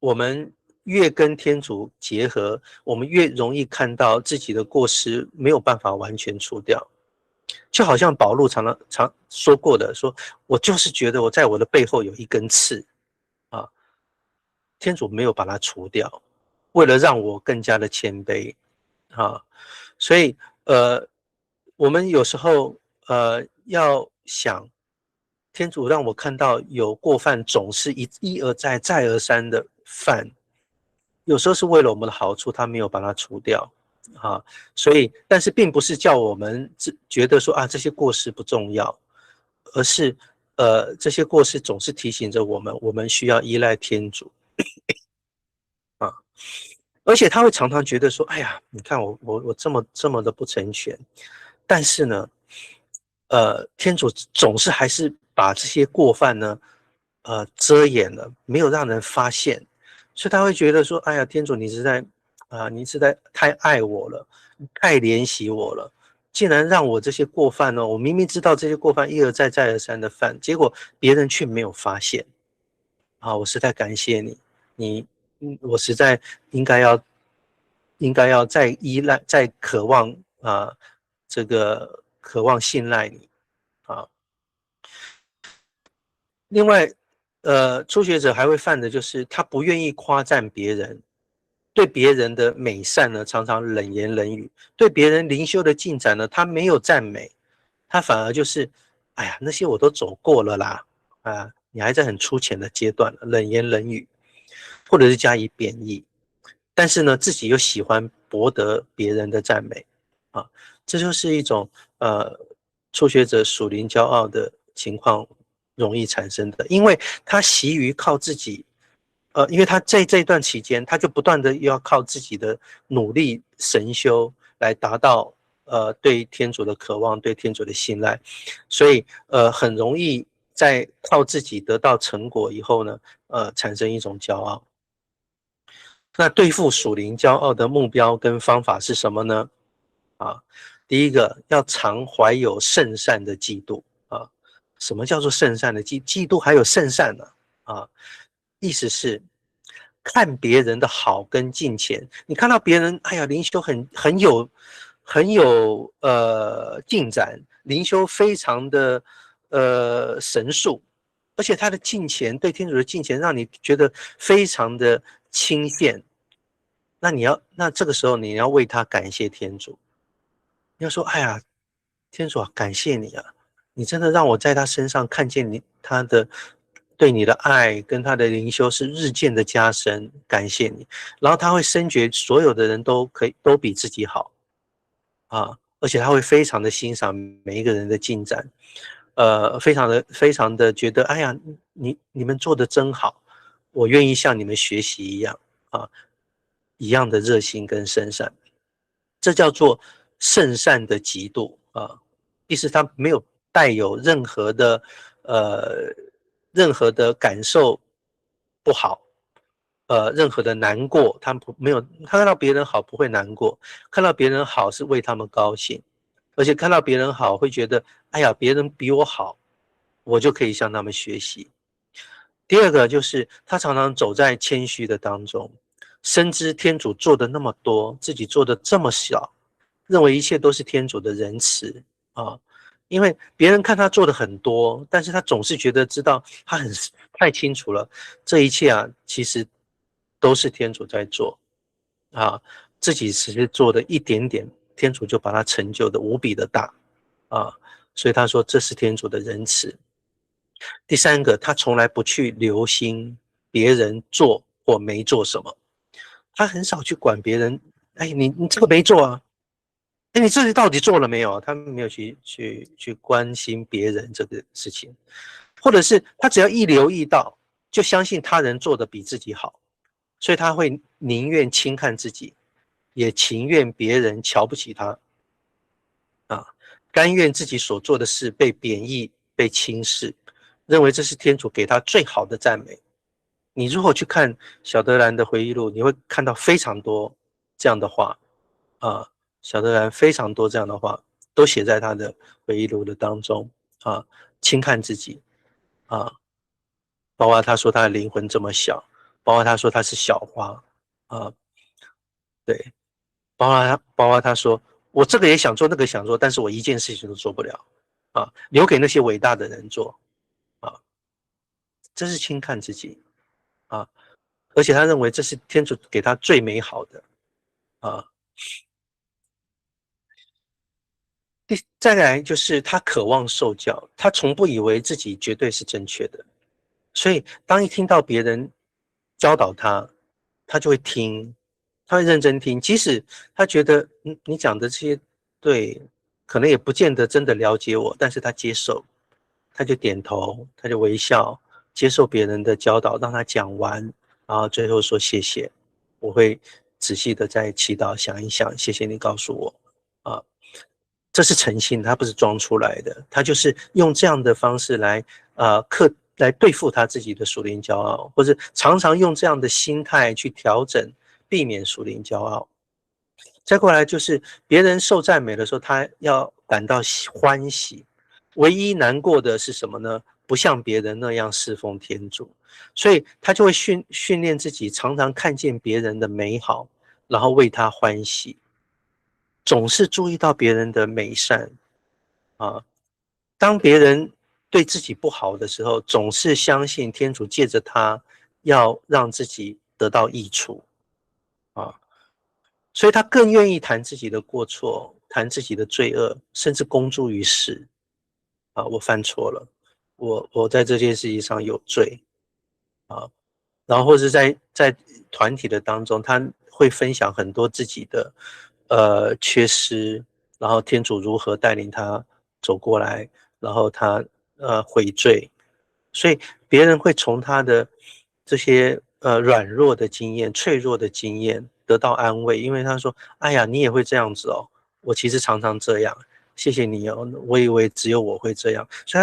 我们越跟天主结合，我们越容易看到自己的过失没有办法完全除掉。就好像保禄常说过的，说我就是觉得我在我的背后有一根刺天主没有把它除掉，为了让我更加的谦卑所以我们有时候要想，天主让我看到有过犯总是一而再再而三的犯，有时候是为了我们的好处，他没有把它除掉所以但是并不是叫我们觉得说这些过失不重要，而是这些过失总是提醒着我们需要依赖天主而且他会常常觉得说，哎呀，你看我这么的不成全，但是呢，天主总是还是把这些过犯呢，遮掩了，没有让人发现，所以他会觉得说，哎呀，天主你实在太爱我了，太怜惜我了，竟然让我这些过犯呢，我明明知道这些过犯一而再再而三的犯，结果别人却没有发现我实在感谢你我实在应该要再依赖、再渴望这个渴望信赖你啊。另外，初学者还会犯的就是他不愿意夸赞别人，对别人的美善呢常常冷言冷语，对别人灵修的进展呢他没有赞美，他反而就是哎呀那些我都走过了啦，你还在很粗浅的阶段，冷言冷语，或者是加以贬义，但是呢自己又喜欢博得别人的赞美啊，这就是一种初学者属灵骄傲的情况容易产生的，因为他习于靠自己，因为他在这一段期间，他就不断的要靠自己的努力神修来达到对天主的渴望，对天主的信赖，所以很容易在靠自己得到成果以后呢，产生一种骄傲。那对付属灵骄傲的目标跟方法是什么呢？第一个要常怀有圣善的嫉妒啊。什么叫做圣善的嫉妒？还有圣善呢？意思是看别人的好跟敬虔。你看到别人，哎呀，灵修很有进展，灵修非常的神速，而且他的敬虔对天主的敬虔让你觉得非常的倾羡。那这个时候你要为他感谢天主。你要说，哎呀，天主啊，感谢你啊，你真的让我在他身上看见他的对你的爱跟他的灵修是日渐的加深，感谢你。然后他会深觉所有的人都比自己好而且他会非常的欣赏每一个人的进展，非常的觉得，哎呀，你们做的真好，我愿意向你们学习一样一样的热心跟圣善。这叫做圣善的嫉妒意思他没有带有任何的感受不好，任何的难过，他没有，他看到别人好不会难过，看到别人好是为他们高兴，而且看到别人好会觉得，哎呀，别人比我好，我就可以向他们学习。第二个就是他常常走在谦虚的当中，深知天主做的那么多，自己做的这么小，认为一切都是天主的仁慈因为别人看他做的很多，但是他总是觉得知道他太清楚了，这一切其实都是天主在做自己只是做的一点点，天主就把他成就的无比的大所以他说这是天主的仁慈。第三个，他从来不去留心别人做或没做什么，他很少去管别人，哎，你这个没做哎，你这里到底做了没有？他没有去关心别人这个事情，或者是他只要一留意到，就相信他人做的比自己好，所以他会宁愿轻看自己，也情愿别人瞧不起他甘愿自己所做的事被贬义、被轻视，认为这是天主给他最好的赞美。你如果去看小德兰的回忆录，你会看到非常多这样的话小德兰非常多这样的话都写在他的回忆录的当中轻看自己包括他说他的灵魂这么小，包括他说他是小花对，包括他说我这个也想做，那个想做，但是我一件事情都做不了留给那些伟大的人做这是轻看自己而且他认为这是天主给他最美好的再来就是他渴望受教，他从不以为自己绝对是正确的，所以当一听到别人教导他，他就会听，他会认真听，即使他觉得你讲的这些对，可能也不见得真的了解我，但是他接受，他就点头，他就微笑，接受别人的教导，让他讲完，然后最后说谢谢，我会仔细的再祈祷想一想，谢谢你告诉我这是诚心，他不是装出来的，他就是用这样的方式来来对付他自己的属灵骄傲，或者常常用这样的心态去调整，避免属灵骄傲。再过来就是别人受赞美的时候，他要感到欢喜。唯一难过的是什么呢？不像别人那样侍奉天主，所以他就会训练自己，常常看见别人的美好，然后为他欢喜，总是注意到别人的美善啊。当别人对自己不好的时候，总是相信天主借着他要让自己得到益处啊，所以他更愿意谈自己的过错，谈自己的罪恶，甚至公诸于世啊，我犯错了，我在这件事情上有罪啊，然后或是在团体的当中，他会分享很多自己的缺失，然后天主如何带领他走过来，然后他悔罪，所以别人会从他的这些软弱的经验、脆弱的经验得到安慰，因为他说：“哎呀，你也会这样子哦，我其实常常这样，谢谢你哦，我以为只有我会这样。”所以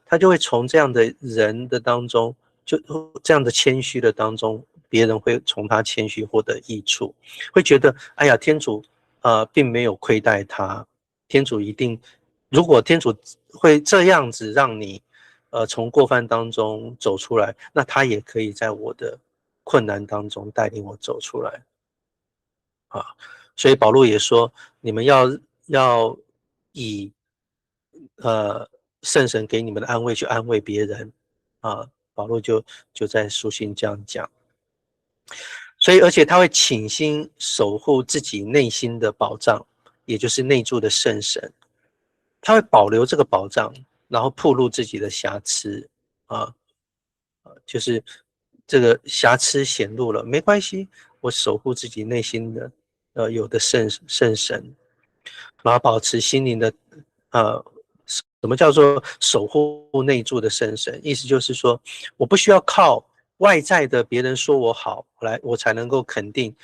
他就会从这样的人的当中，就这样的谦虚的当中，别人会从他谦虚获得益处，会觉得：“哎呀，天主并没有亏待他，天主一定，如果天主会这样子让你。”从过犯当中走出来，那他也可以在我的困难当中带领我走出来啊。所以保禄也说，你们要以圣神给你们的安慰去安慰别人啊。保禄就在书信这样讲，所以而且他会倾心守护自己内心的宝藏，也就是内住的圣神，他会保留这个宝藏，然后暴露自己的瑕疵啊。就是这个瑕疵显露了，没关系，我守护自己内心的有的圣神，然后保持心灵的什么叫做守护内住的圣神？意思就是说，我不需要靠外在的别人说我好来，我才能够肯定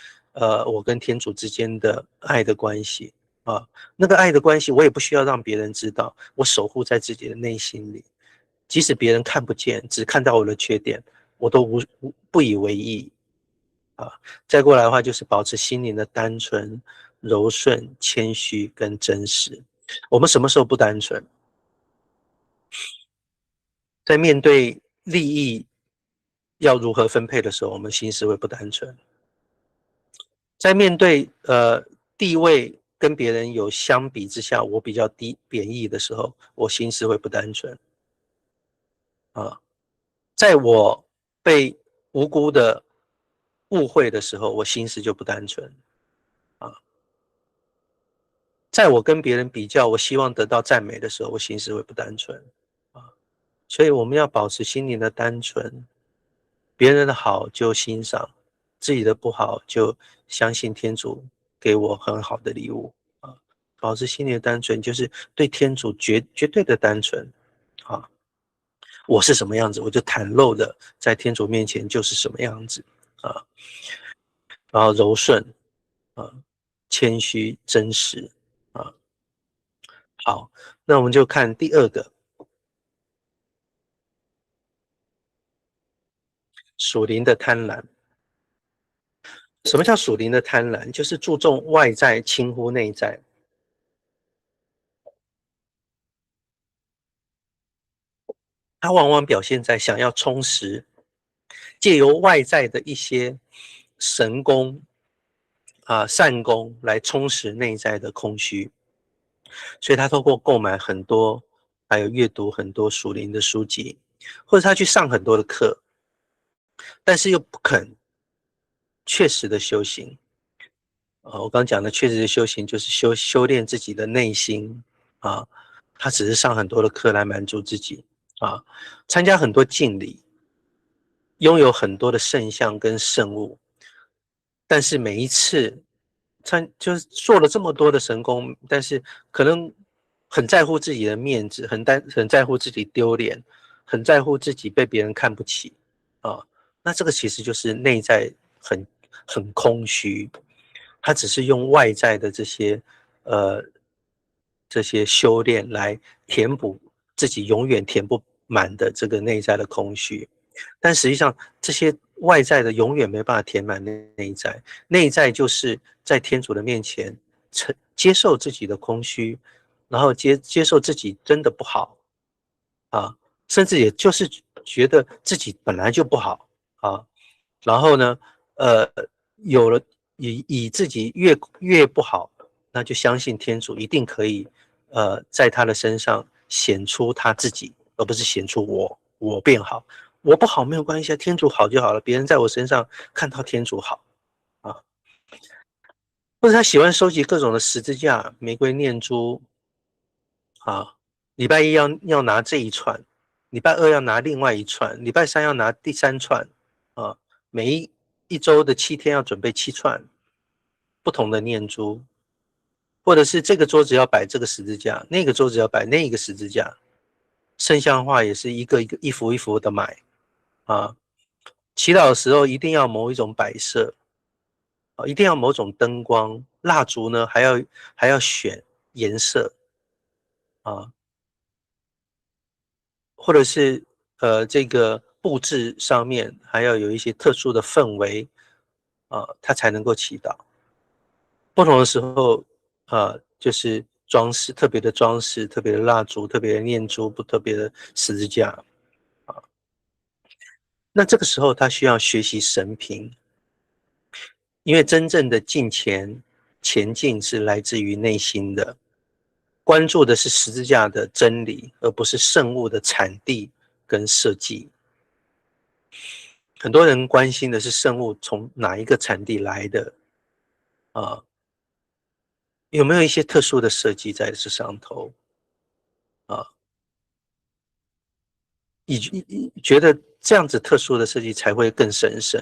我跟天主之间的爱的关系啊。那个爱的关系，我也不需要让别人知道，我守护在自己的内心里。即使别人看不见，只看到我的缺点，我都不以为意啊。再过来的话，就是保持心灵的单纯、柔顺、谦虚跟真实。我们什么时候不单纯？在面对利益要如何分配的时候，我们心思会不单纯；在面对地位跟别人有相比之下，我比较贬义的时候，我心思会不单纯啊。在我被无辜的误会的时候，我心思就不单纯啊。在我跟别人比较，我希望得到赞美的时候，我心思会不单纯啊。所以我们要保持心灵的单纯，别人的好就欣赏，自己的不好就相信天主给我很好的礼物啊。保持心灵的单纯，就是对天主绝对的单纯啊。我是什么样子，我就袒露的在天主面前就是什么样子啊。然后柔顺啊，谦虚真实啊。好，那我们就看第二个属灵的贪婪。什么叫属灵的贪婪？就是注重外在轻忽内在。它往往表现在想要充实，借由外在的一些神功善功来充实内在的空虚。所以他透过购买很多，还有阅读很多属灵的书籍，或者他去上很多的课，但是又不肯确实的修行。我刚讲的确实的修行，就是修炼自己的内心啊。他只是上很多的课来满足自己啊，参加很多敬礼，拥有很多的圣像跟圣物，但是每一次就是做了这么多的神功，但是可能很在乎自己的面子，很在乎自己丢脸，很在乎自己被别人看不起啊。那这个其实就是内在很空虚，他只是用外在的呃这些修炼来填补自己永远填不满的这个内在的空虚。但实际上，这些外在的永远没办法填满内在。内在就是在天主的面前接受自己的空虚，然后接受自己真的不好啊，甚至也就是觉得自己本来就不好啊，然后呢，有了以自己越不好，那就相信天主一定可以，在他的身上显出他自己，而不是显出我变好，我不好没有关系啊，天主好就好了，别人在我身上看到天主好啊，或者他喜欢收集各种的十字架、玫瑰念珠啊，礼拜一要拿这一串，礼拜二要拿另外一串，礼拜三要拿第三串啊，每一周的7天要准备7串不同的念珠，或者是这个桌子要摆这个十字架，那个桌子要摆那个十字架，圣像画也是一幅一幅的买啊，祈祷的时候一定要某一种摆设啊，一定要某种灯光，蜡烛呢还要选颜色啊。或者是这个布置上面还要有一些特殊的氛围啊，它才能够祈祷。不同的时候就是装饰，特别的装饰，特别的蜡烛，特别的念珠，不特别的十字架啊。那这个时候他需要学习神评，因为真正的前进是来自于内心的，关注的是十字架的真理，而不是圣物的产地跟设计。很多人关心的是圣物从哪一个产地来的啊？有没有一些特殊的设计在这上头啊？你觉得这样子特殊的设计才会更神圣？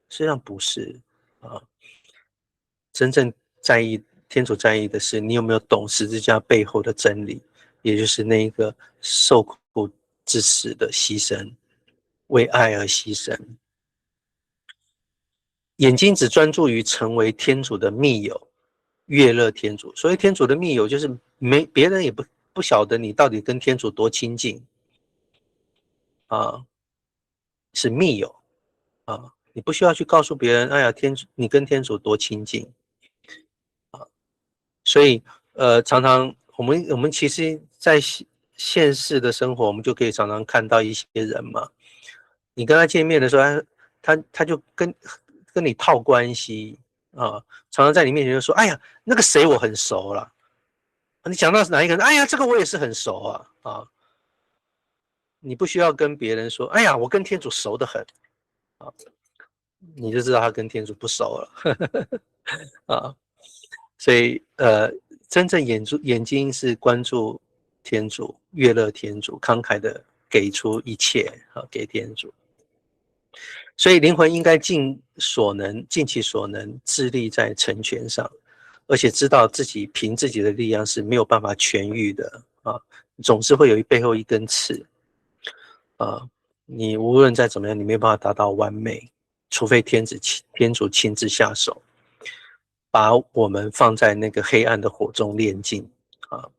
实际上不是啊。真正天主在意的是你有没有懂十字架背后的真理，也就是那一个受苦致死的牺牲，为爱而牺牲。眼睛只专注于成为天主的密友，悦乐天主。所以天主的密友就是别人也不晓得你到底跟天主多亲近啊，是密友啊，你不需要去告诉别人，哎呀，你跟天主多亲近啊。所以常常我们其实在现世的生活，我们就可以常常看到一些人嘛，你跟他见面的时候，他就跟你套关系啊，常常在你面前就说：“哎呀，那个谁我很熟了。”你讲到哪一个人？哎呀，这个我也是很熟啊。你不需要跟别人说：“哎呀，我跟天主熟得很。”啊，你就知道他跟天主不熟了啊。所以真正眼睛是关注天主、悦乐天主，慷慨的给出一切啊，给天主。所以灵魂应该尽其所能，致力在成全上，而且知道自己凭自己的力量是没有办法痊愈的啊，总是会有背后一根刺啊。你无论再怎么样，你没有办法达到完美，除非天主亲自下手，把我们放在那个黑暗的火中炼尽啊。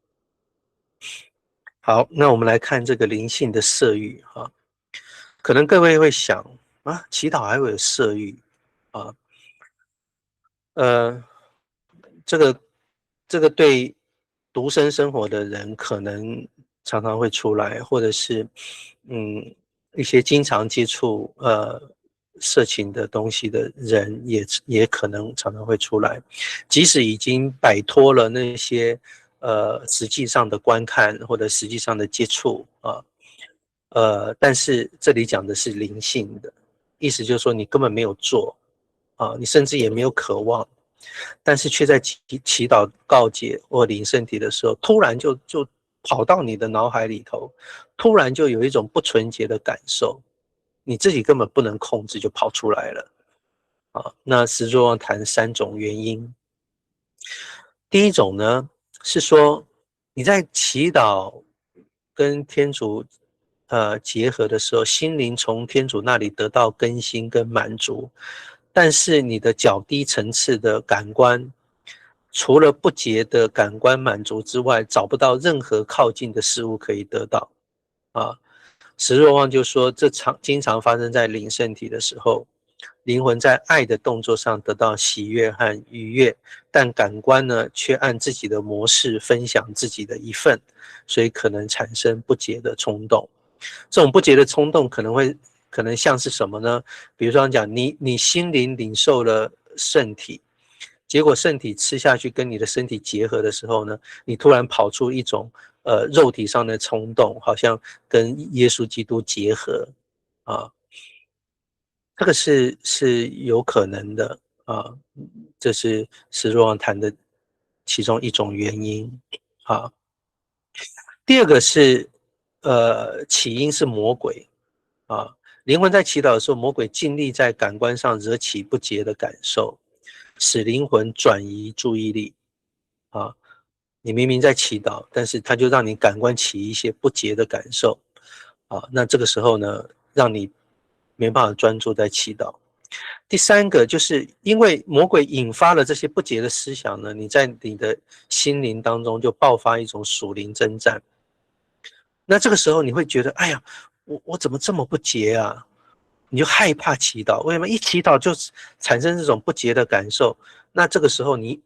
好，那我们来看这个灵性的色欲啊，可能各位会想啊，祈祷还会有色欲啊？呃，这个对独身生活的人可能常常会出来，或者是一些经常接触色情的东西的人也可能常常会出来，即使已经摆脱了那些实际上的观看或者实际上的接触啊，但是这里讲的是灵性的，意思就是说你根本没有做啊，你甚至也没有渴望。但是却在祈祷告解或领圣体的时候，突然就跑到你的脑海里头，突然就有一种不纯洁的感受，你自己根本不能控制，就跑出来了啊。那十若望谈3种原因，第一种呢是说你在祈祷跟天主结合的时候，心灵从天主那里得到更新跟满足，但是你的较低层次的感官，除了不洁的感官满足之外，找不到任何靠近的事物可以得到啊。史若望就说，这经常发生在领圣体的时候，灵魂在爱的动作上得到喜悦和愉悦，但感官呢却按自己的模式分享自己的一份，所以可能产生不洁的冲动。这种不洁的冲动可能像是什么呢？比如说讲你心灵领受了圣体，结果圣体吃下去跟你的身体结合的时候呢，你突然跑出一种肉体上的冲动，好像跟耶稣基督结合啊，这个是有可能的啊，这是若望谈的其中一种原因啊。第二个是起因是魔鬼啊，灵魂在祈祷的时候，魔鬼尽力在感官上惹起不洁的感受，使灵魂转移注意力啊。你明明在祈祷，但是他就让你感官起一些不洁的感受啊，那这个时候呢，让你没办法专注在祈祷。第三个就是因为魔鬼引发了这些不洁的思想呢，你在你的心灵当中就爆发一种属灵征战。那这个时候你会觉得，哎呀，我怎么这么不洁啊？你就害怕祈祷，为什么？一祈祷就产生这种不洁的感受。那这个时候你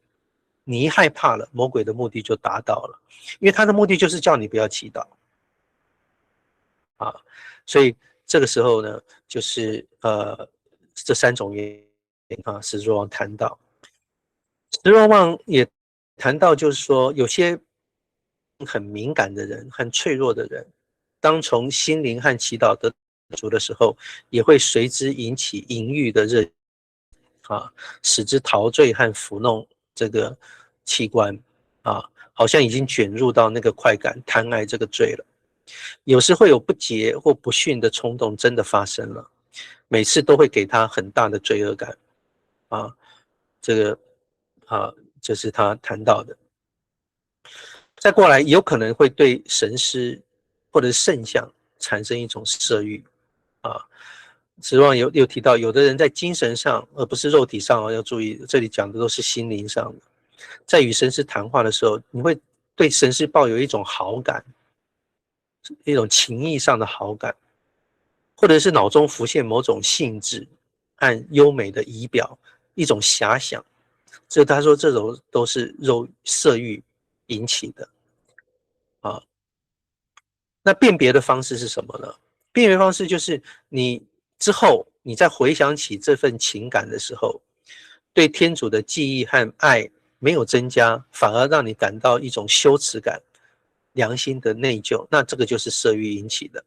一害怕了，魔鬼的目的就达到了，因为他的目的就是叫你不要祈祷啊。所以这个时候呢，就是这三种原因啊，使若望谈到。使若望也谈到，就是说有些很敏感的人、很脆弱的人，当从心灵和祈祷得足的时候，也会随之引起淫欲的热啊，使之陶醉和抚弄这个器官啊，好像已经卷入到那个快感、贪爱这个罪了。有时会有不洁或不驯的冲动真的发生了，每次都会给他很大的罪恶感啊，这个啊，这是他谈到的。再过来，有可能会对神师或者圣像产生一种色欲啊。指望有提到，有的人在精神上，而不是肉体上要注意，这里讲的都是心灵上的。在与神师谈话的时候，你会对神师抱有一种好感，一种情谊上的好感，或者是脑中浮现某种性质和优美的仪表，一种遐想。这他说这种都是色欲引起的啊。那辨别的方式是什么呢？辨别方式就是你之后你在回想起这份情感的时候，对天主的记忆和爱没有增加，反而让你感到一种羞耻感、良心的内疚，那这个就是色欲引起的。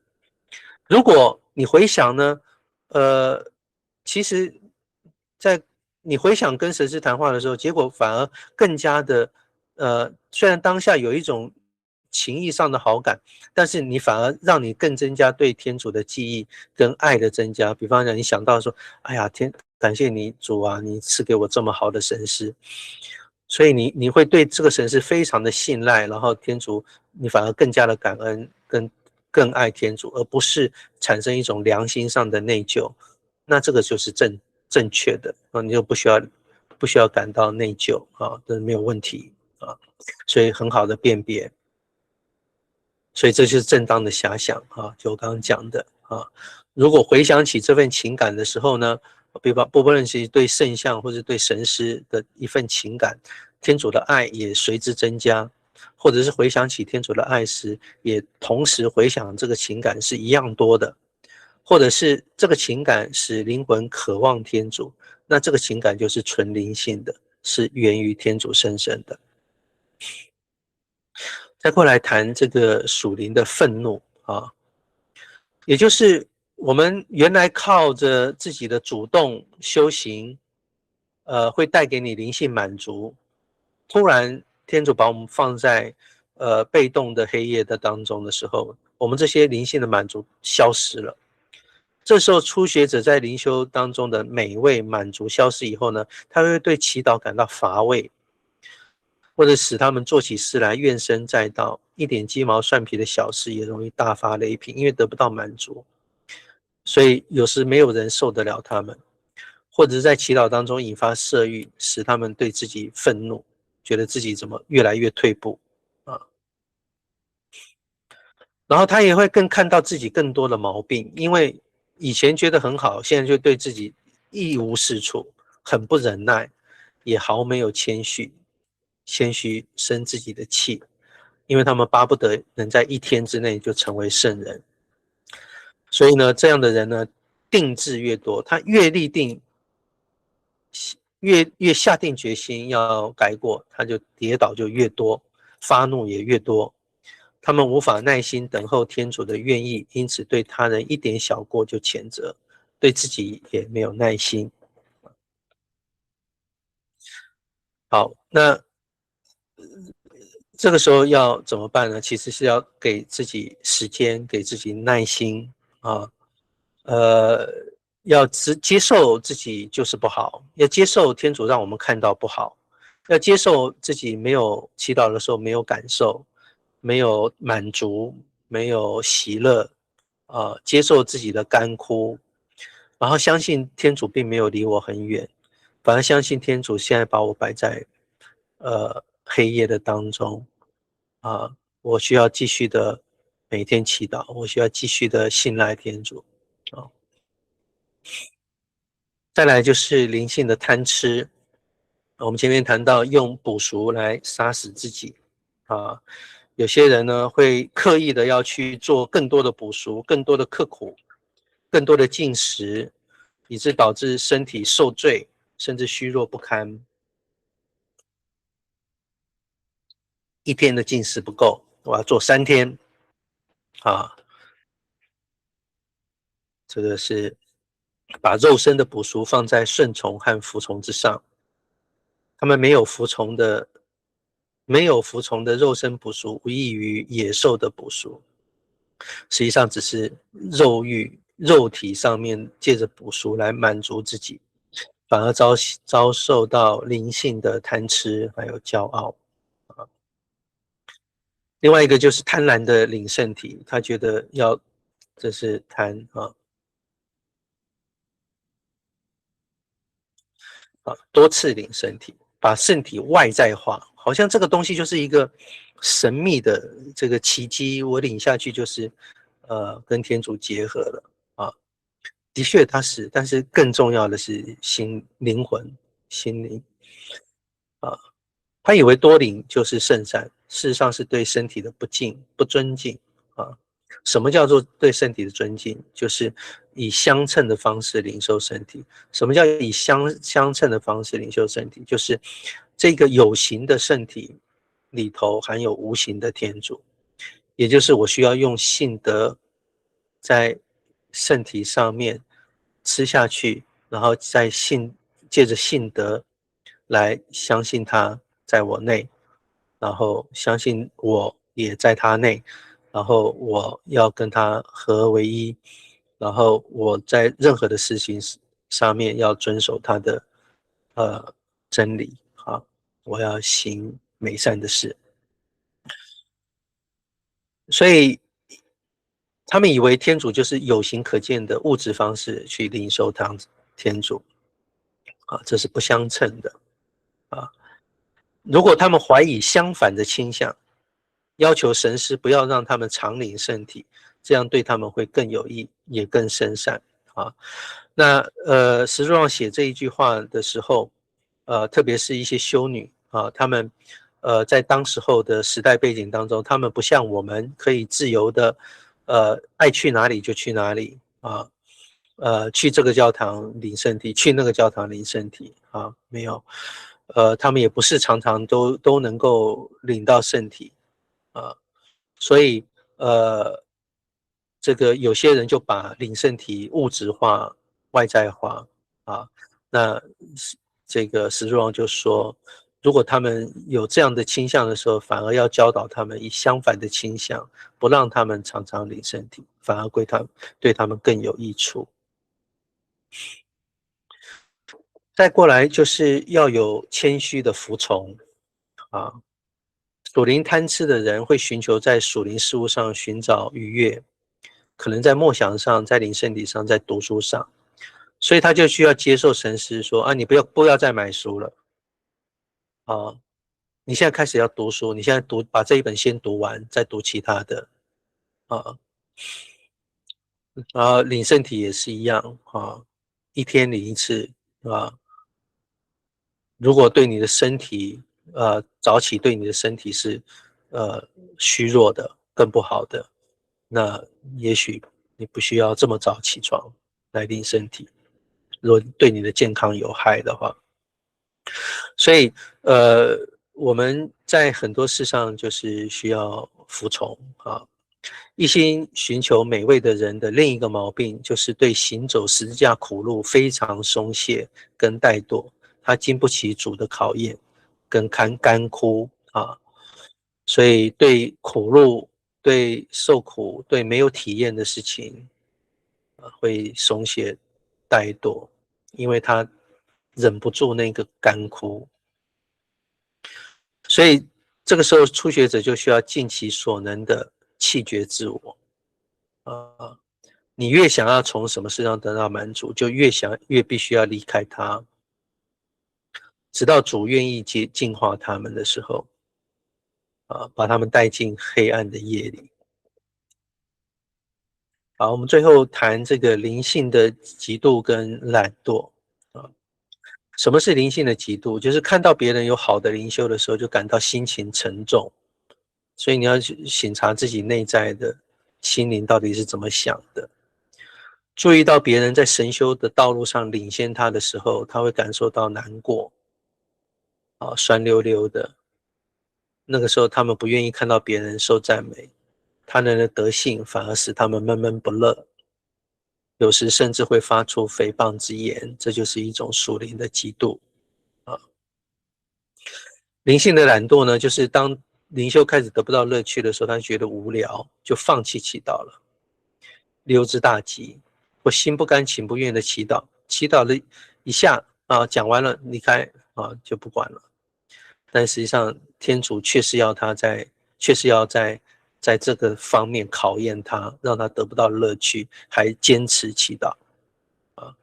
如果你回想呢，其实在你回想跟神师谈话的时候，结果反而更加的，虽然当下有一种情谊上的好感，但是你反而让你更增加对天主的记忆跟爱的增加。比方讲，你想到说，哎呀，感谢你主啊，你赐给我这么好的神师，所以你会对这个神师非常的信赖，然后天主你反而更加的感恩，更爱天主，而不是产生一种良心上的内疚。那这个就是正确的，你就不需要感到内疚啊，这没有问题啊，所以很好的辨别。所以这就是正当的遐想啊，就我刚刚讲的啊。如果回想起这份情感的时候呢，不论是对圣像或者对神师的一份情感，天主的爱也随之增加，或者是回想起天主的爱时，也同时回想这个情感是一样多的，或者是这个情感使灵魂渴望天主，那这个情感就是纯灵性的，是源于天主深深的。再过来谈这个属灵的愤怒啊，也就是我们原来靠着自己的主动修行，会带给你灵性满足，突然天主把我们放在被动的黑夜的当中的时候，我们这些灵性的满足消失了。这时候初学者在灵修当中的美味满足消失以后呢，他会对祈祷感到乏味，或者使他们做起事来怨声载道，一点鸡毛蒜皮的小事也容易大发雷霆，因为得不到满足，所以有时没有人受得了他们，或者是在祈祷当中引发色欲，使他们对自己愤怒，觉得自己怎么越来越退步啊。然后他也会更看到自己更多的毛病，因为以前觉得很好，现在就对自己一无是处，很不忍耐，也毫没有谦虚生自己的气，因为他们巴不得能在一天之内就成为圣人所以呢，这样的人呢，定志越多，他越立定，越下定决心要改过，他就跌倒就越多，发怒也越多。他们无法耐心等候天主的愿意，因此对他人一点小过就谴责，对自己也没有耐心。好，那这个时候要怎么办呢？其实是要给自己时间，给自己耐心啊，呃，要接受自己就是不好，要接受天主让我们看到不好，要接受自己没有祈祷的时候没有感受，没有满足，没有喜乐，接受自己的干枯，然后相信天主并没有离我很远，反而相信天主现在把我摆在黑夜的当中我需要继续的每天祈祷，我需要继续的信赖天主再来就是灵性的贪吃，我们前面谈到用补赎来杀死自己有些人呢会刻意的要去做更多的补赎，更多的刻苦，更多的进食，以致导致身体受罪，甚至虚弱不堪。一天的进食不够，我要做3天这个是把肉身的补赎放在顺从和服从之上。他们没有服从的肉身补赎，无异于野兽的补赎。实际上只是肉体上面借着补赎来满足自己，反而遭受到灵性的贪吃还有骄傲另外一个就是贪婪的领圣体，他觉得这是贪多次领圣体，把圣体外在化，好像这个东西就是一个神秘的这个奇迹，我领下去就是跟天主结合了的确它是，但是更重要的是灵魂心灵他以为多领就是圣善，事实上是对身体的不尊敬什么叫做对身体的尊敬？就是以相称的方式领受身体。什么叫以相称的方式领受身体？就是这个有形的身体里头含有无形的天主，也就是我需要用信德在身体上面吃下去，然后借着信德来相信他在我内，然后相信我也在他内，然后我要跟他合而为一，然后我在任何的事情上面要遵守他的真理我要行美善的事。所以他们以为天主就是有形可见的物质方式去领受天主这是不相称的如果他们怀疑相反的倾向，要求神师不要让他们常领圣体，这样对他们会更有益，也更圣善那石柱上写这一句话的时候，特别是一些修女他们在当时候的时代背景当中，他们不像我们可以自由的爱去哪里就去哪里去这个教堂领圣体，去那个教堂领圣体没有他们也不是常常都能够领到圣体所以这个有些人就把领圣体物质化、外在化那这个石柱王就说，如果他们有这样的倾向的时候，反而要教导他们以相反的倾向，不让他们常常领圣体，反而对他们更有益处。再过来就是要有谦虚的服从属灵贪吃的人会寻求在属灵事物上寻找愉悦，可能在默想上，在领圣体上，在读书上，所以他就需要接受神师说你不要再买书了你现在开始要读书，你现在把这一本先读完，再读其他的然后领圣体也是一样一天领一次如果对你的身体早起对你的身体是虚弱的更不好的，那也许你不需要这么早起床来领圣体，如果对你的健康有害的话。所以我们在很多事上就是需要服从啊。一心寻求美味的人的另一个毛病，就是对行走十字架苦路非常松懈跟怠惰，他经不起主的考验跟干枯啊。所以对苦路、对受苦、对没有体验的事情，会松懈怠惰，因为他忍不住那个干枯。所以这个时候初学者就需要尽其所能的弃绝自我啊。你越想要从什么事上得到满足，就越必须要离开它，直到主愿意净化他们的时候啊，把他们带进黑暗的夜里。好，我们最后谈这个灵性的嫉妒跟懒惰啊。什么是灵性的嫉妒？就是看到别人有好的灵修的时候，就感到心情沉重。所以你要去省察自己内在的心灵到底是怎么想的。注意到别人在神修的道路上领先他的时候，他会感受到难过啊，酸溜溜的。那个时候他们不愿意看到别人受赞美，他人的德性反而使他们闷闷不乐，有时甚至会发出诽谤之言，这就是一种属灵的嫉妒啊。灵性的懒惰呢，就是当灵修开始得不到乐趣的时候，他觉得无聊，就放弃祈祷了。溜之大吉，我心不甘情不愿的祈祷，祈祷了一下啊，讲完了离开啊，就不管了。但实际上，天主确实要在这个方面考验他，让他得不到乐趣，还坚持祈祷啊。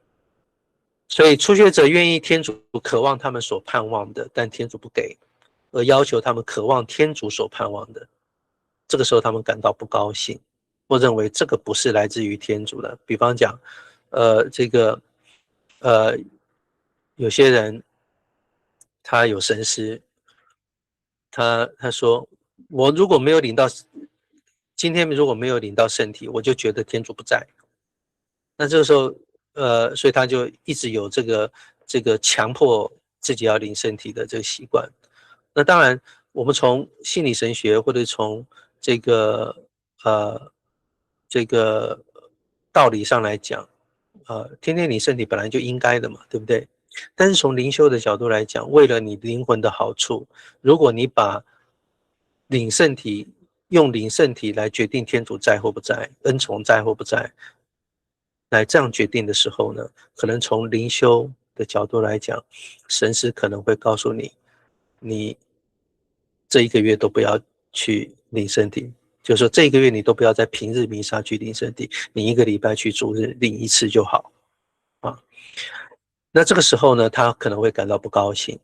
所以初学者愿意天主渴望他们所盼望的，但天主不给，而要求他们渴望天主所盼望的。这个时候他们感到不高兴，或认为这个不是来自于天主的。比方讲，这个有些人他有神师，他说我如果没有领到今天如果没有领到圣体，我就觉得天主不在。那这个时候所以他就一直有这个强迫自己要领圣体的这个习惯。那当然，我们从心理神学或者从这个这个道理上来讲，天天领圣体本来就应该的嘛，对不对？但是从灵修的角度来讲，为了你灵魂的好处，如果你把领圣体用领圣体来决定天主在或不在，恩宠在或不在，来这样决定的时候呢，可能从灵修的角度来讲，神师可能会告诉你，你这一个月都不要去领圣体，就是说这一个月你都不要在平日弥撒去领圣体，你一个礼拜去主日领一次就好啊。那这个时候呢，他可能会感到不高兴，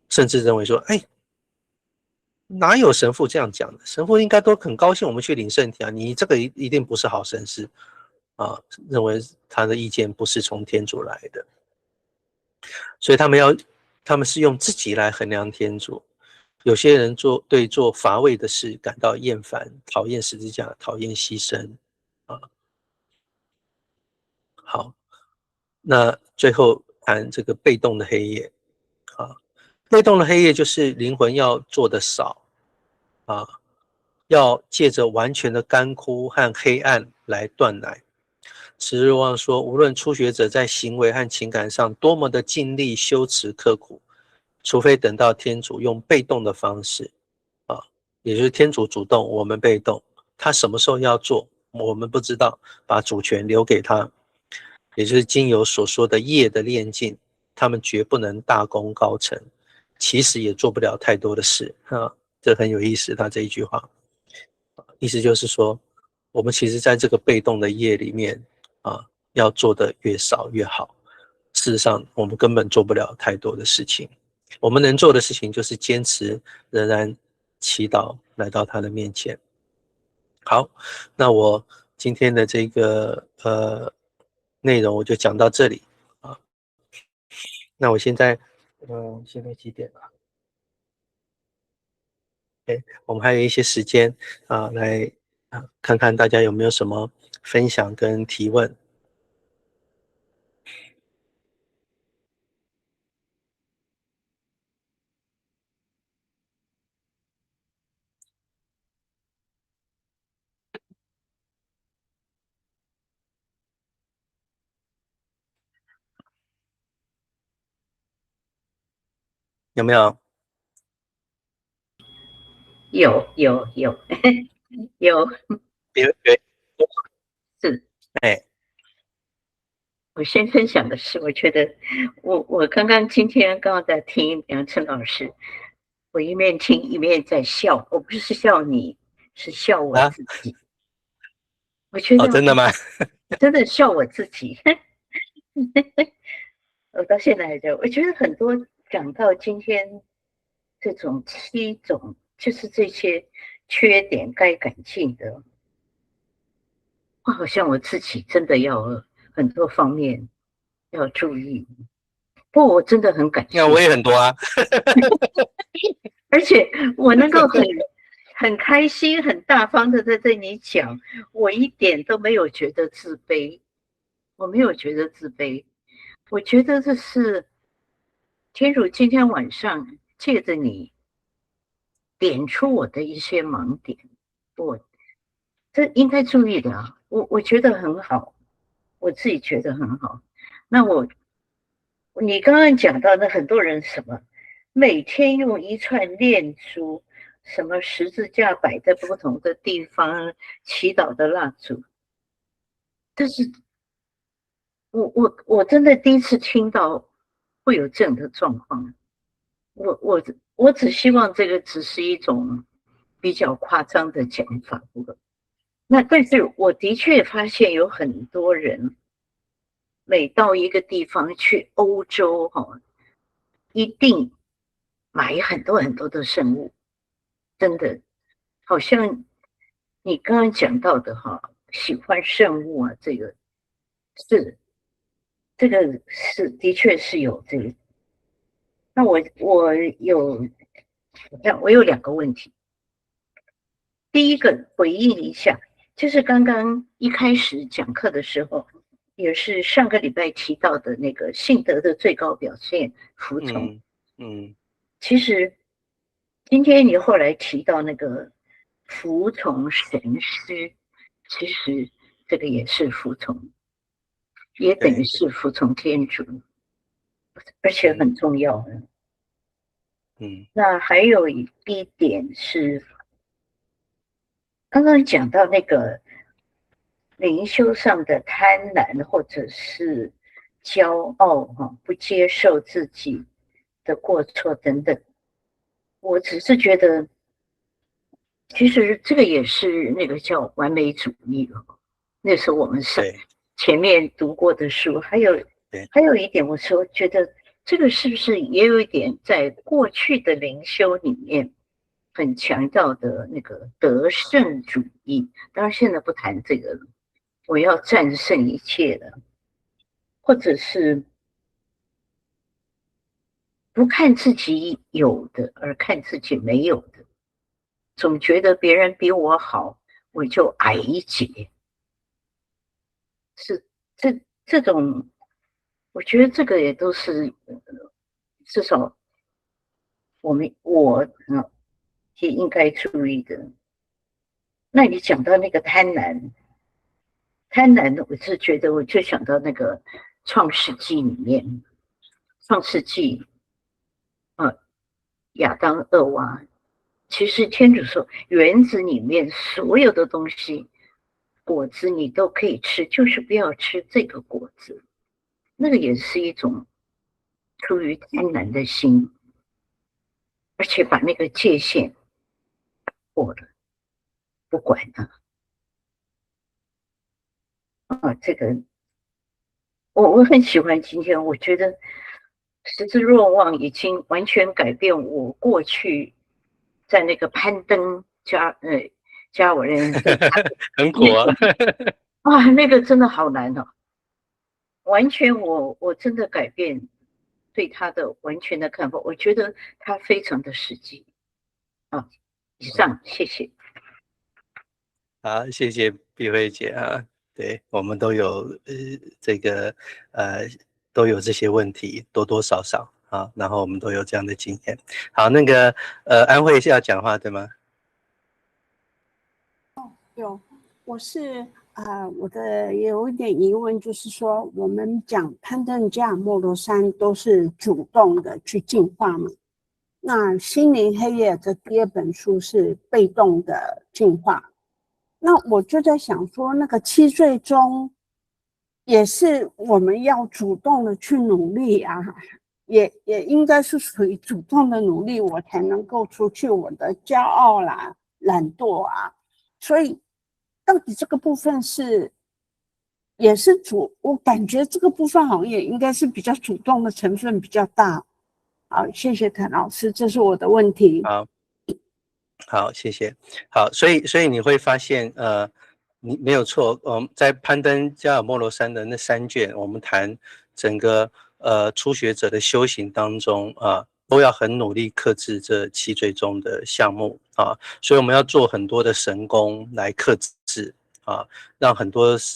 甚至认为说，哎，哪有神父这样讲的？神父应该都很高兴我们去领圣体啊，你这个一定不是好神师啊，认为他的意见不是从天主来的，所以他们是用自己来衡量天主。有些人对做乏味的事感到厌烦，讨厌十字架，讨厌牺牲啊。好，那最后谈这个被动的黑夜啊，被动的黑夜就是灵魂要做的少啊，要借着完全的干枯和黑暗来断奶。此日望说，无论初学者在行为和情感上多么的尽力修持刻苦，除非等到天主用被动的方式啊，也就是天主主动，我们被动，他什么时候要做，我们不知道，把主权留给他，也就是经由所说的业的炼尽，他们绝不能大功高成，其实也做不了太多的事啊。这很有意思，他这一句话，意思就是说，我们其实在这个被动的业里面啊，要做的越少越好。事实上，我们根本做不了太多的事情。我们能做的事情就是坚持，仍然祈祷来到他的面前。好，那我今天的这个内容我就讲到这里啊。那我现在现在几点了？我们还有一些时间啊，来看看大家有没有什么分享跟提问。有没有？有别是。哎，我先分享的是，我觉得我今天刚刚在听杨晨老师，我一面听一面在笑，我不是笑你，是笑我自己。我觉得真的吗？真的笑我自己。我到现在还在，我觉得很多讲到今天这种7种，就是这些缺点该改进的，我好像我自己真的要很多方面要注意。不过我真的很感谢，那我也很多啊。而且我能够很开心、很大方的在这里讲，我一点都没有觉得自卑，我没有觉得自卑，我觉得这是天主今天晚上借着你点出我的一些盲点，这应该注意的啊，我觉得很好，我自己觉得很好。那你刚刚讲到的很多人什么，每天用一串念珠，什么十字架摆在不同的地方，祈祷的蜡烛，但是我真的第一次听到会有这样的状况。我只希望这个只是一种比较夸张的讲法。那但是我的确发现有很多人每到一个地方去欧洲一定买很多很多的圣物，真的好像你刚刚讲到的喜欢圣物啊，是这个是的确是有这个。那我有2个问题。第一个回应一下，就是刚刚一开始讲课的时候，也是上个礼拜提到的那个信德的最高表现服从。其实今天你后来提到那个服从神师，其实这个也是服从，也等于是服从天主，而且很重要的。那还有一点是，刚刚讲到那个灵修上的贪婪或者是骄傲不接受自己的过错等等，我只是觉得，其实这个也是那个叫完美主义了。那时候我们前面读过的书，还有一点，我说觉得这个是不是也有一点在过去的灵修里面很强调的那个得胜主义？当然现在不谈这个了，我要战胜一切的，或者是不看自己有的，而看自己没有的，总觉得别人比我好，我就矮一截。是这种，我觉得这个也都是至少我也应该注意的。那你讲到那个贪婪，我是觉得我就想到那个创世纪里面，创世纪亚当厄娃，其实天主说园子里面所有的东西果子你都可以吃，就是不要吃这个果子。那个也是一种出于贪婪的心，而且把那个界限过了，不管了这个我很喜欢今天，我觉得十字若望已经完全改变我过去在那个攀登加我人很苦啊。那个真的好难哦，完全我真的改变对他的完全的看法，我觉得他非常的实际以上谢谢。好，谢谢碧慧姐啊。对，我们都有这个都有这些问题，多多少少啊，然后我们都有这样的经验。好，那个安慧是要讲话对吗？有，我的有一点疑问，就是说，我们讲攀登加尔默罗山都是主动的去进化嘛？那心灵黑夜的第二本书是被动的进化。那我就在想说，那个七罪中也是我们要主动的去努力啊，也应该是属于主动的努力，我才能够除去我的骄傲啦、懒惰啊。所以，到底这个部分也是我感觉这个部分好像也应该是比较主动的成分比较大。好，谢谢谭老师，这是我的问题。好，谢谢。好，所以你会发现，你没有错。在攀登加尔默罗山的那3卷，我们谈整个初学者的修行当中啊，都要很努力克制这7罪中的项目啊，所以我们要做很多的神功来克制啊，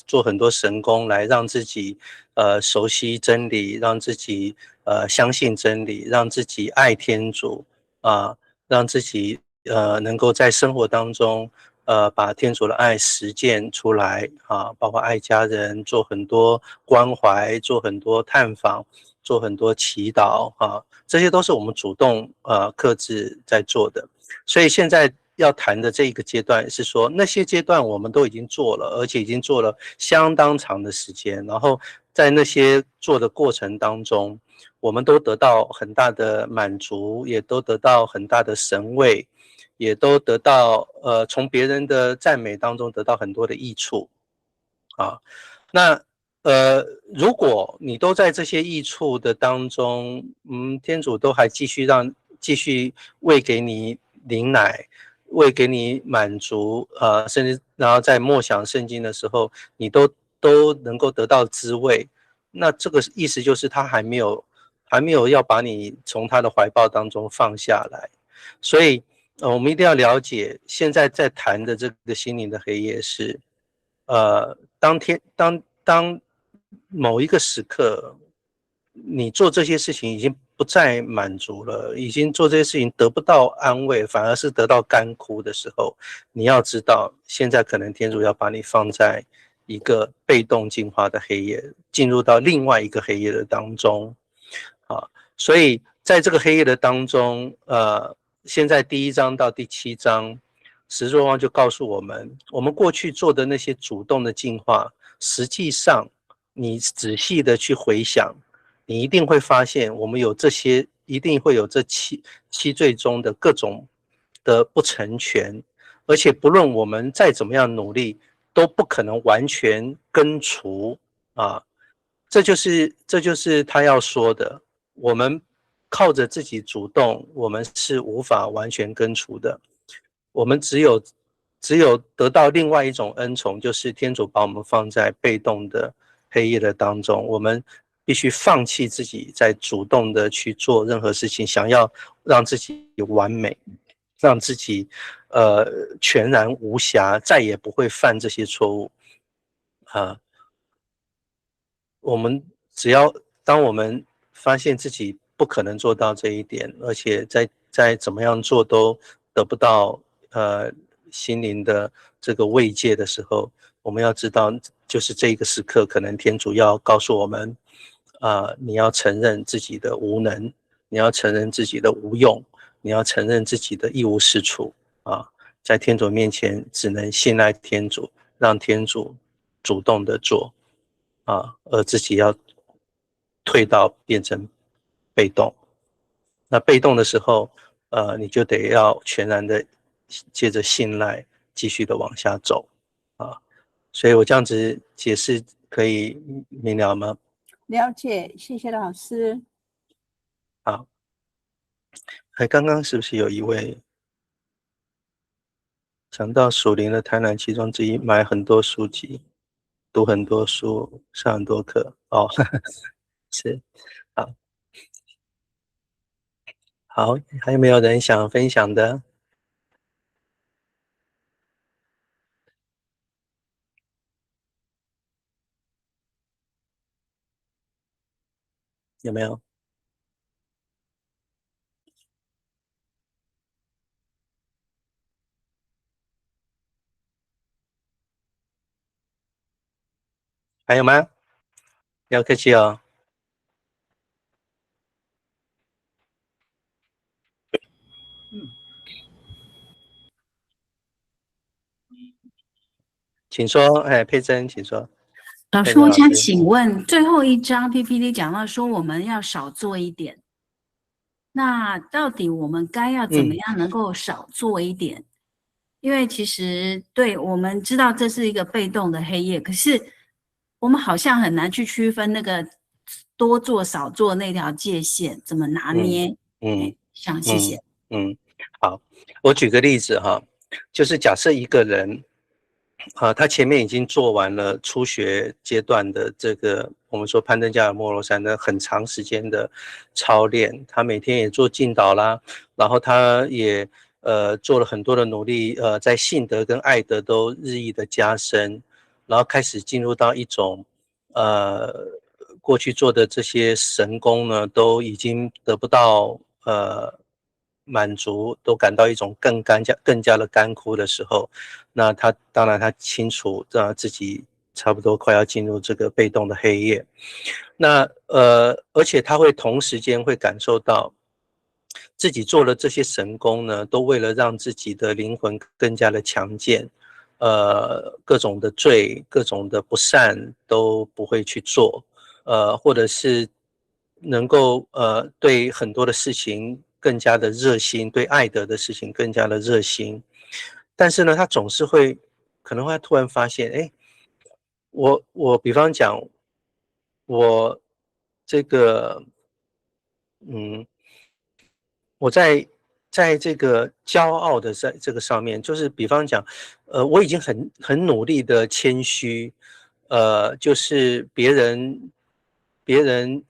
做很多神功来让自己熟悉真理，让自己相信真理，让自己爱天主啊，让自己能够在生活当中，把天主的爱实践出来啊，包括爱家人，做很多关怀，做很多探访，做很多祈祷啊，这些都是我们主动克制在做的。所以现在要谈的这一个阶段是说，那些阶段我们都已经做了，而且已经做了相当长的时间，然后在那些做的过程当中，我们都得到很大的满足，也都得到很大的神慰，也都得到从别人的赞美当中得到很多的益处啊。那如果你都在这些益处的当中，天主都还继续喂给你灵奶，喂给你满足，甚至然后在默想圣经的时候，你都能够得到滋味。那这个意思就是他还没有要把你从他的怀抱当中放下来，所以我们一定要了解，现在在谈的这个心灵的黑夜是，当某一个时刻，你做这些事情已经不再满足了，已经做这些事情得不到安慰，反而是得到干枯的时候，你要知道，现在可能天主要把你放在一个被动进化的黑夜，进入到另外一个黑夜的当中，啊，所以在这个黑夜的当中，现在第1章到第7章，十若望就告诉我们，我们过去做的那些主动的进化，实际上你仔细的去回想，你一定会发现，我们有这些，一定会有这七罪中的各种的不成全，而且不论我们再怎么样努力，都不可能完全根除啊。这就是他要说的，我们靠着自己主动，我们是无法完全根除的。我们只有得到另外一种恩宠，就是天主把我们放在被动的黑夜的当中，我们必须放弃自己在主动的去做任何事情，想要让自己完美，让自己全然无瑕，再也不会犯这些错误啊。我们只要当我们发现自己不可能做到这一点，而且再怎么样做都得不到心灵的这个慰藉的时候，我们要知道，就是这个时刻，可能天主要告诉我们，你要承认自己的无能，你要承认自己的无用，你要承认自己的一无是处啊，在天主面前只能信赖天主，让天主主动的做。而自己要退到变成被动。那被动的时候，你就得要全然的借着信赖继续的往下走啊。所以我这样子解释可以明了吗？了解，谢谢老师。好，刚刚是不是有一位讲到属灵的贪婪其中之一，买很多书籍，读很多书，上很多课哦，是，好。好，还有没有人想分享的？有没有？还有吗？不要客气哦。请说，哎，佩珍，请说。老师，我想佩珍老师，请问，最后一章 PPT 讲到说我们要少做一点，那到底我们该要怎么样能够少做一点？因为其实对我们知道这是一个被动的黑夜，可是我们好像很难去区分那个多做少做那条界限，怎么拿捏？谢谢。好，我举个例子哈，就是假设一个人，他前面已经做完了初学阶段的这个我们说攀登加尔默罗山的很长时间的操练，他每天也做进导啦，然后他也做了很多的努力，在信德跟爱德都日益的加深，然后开始进入到一种过去做的这些神功呢，都已经得不到满足，都感到一种更加的干枯的时候，那他当然他清楚自己差不多快要进入这个被动的黑夜。那而且他会同时间会感受到自己做了这些神功呢，都为了让自己的灵魂更加的强健，各种的罪、各种的不善都不会去做，或者是能够对很多的事情更加的热心，对爱德的事情更加的热心。但是呢，他总是会可能会突然发现，哎，我比方讲，我这个嗯。我在这个骄傲的在这个上面，就是比方讲，我已经很努力的谦虚，就是别人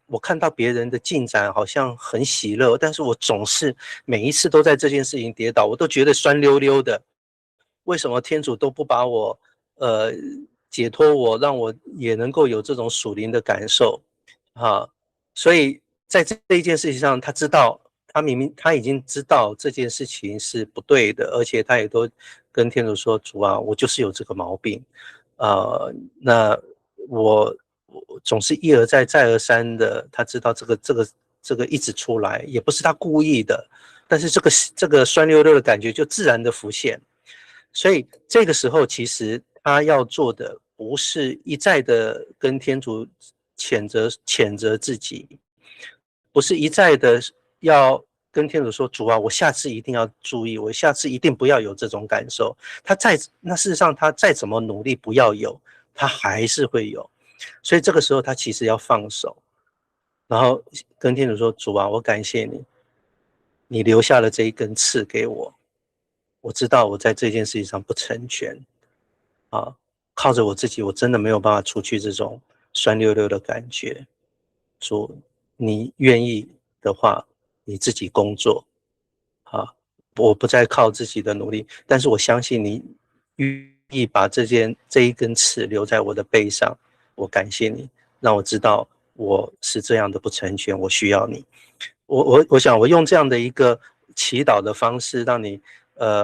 我看到别人的进展好像很喜乐，但是我总是每一次都在这件事情跌倒，我都觉得酸溜溜的。为什么天主都不把我呃解脱我，让我也能够有这种属灵的感受啊？所以在这一件事情上，他知道，他已经知道这件事情是不对的，而且他也都跟天主说：主啊，我就是有这个毛病，那我总是一而再再而三的，他知道这个一直出来，也不是他故意的，但是这个酸溜溜的感觉就自然的浮现。所以这个时候，其实他要做的不是一再的跟天主谴责自己，不是一再的要跟天主说主啊，我下次一定要注意，我下次一定不要有这种感受。那事实上他再怎么努力不要有，他还是会有。所以这个时候他其实要放手，然后跟天主说主啊，我感谢你，你留下了这一根刺给我。我知道我在这件事情上不成全啊，靠着我自己，我真的没有办法除去这种酸溜溜的感觉。说你愿意的话，你自己工作啊，我不再靠自己的努力，但是我相信你愿意把这一根刺留在我的背上，我感谢你，让我知道我是这样的不成全，我需要你。我想我用这样的一个祈祷的方式，让你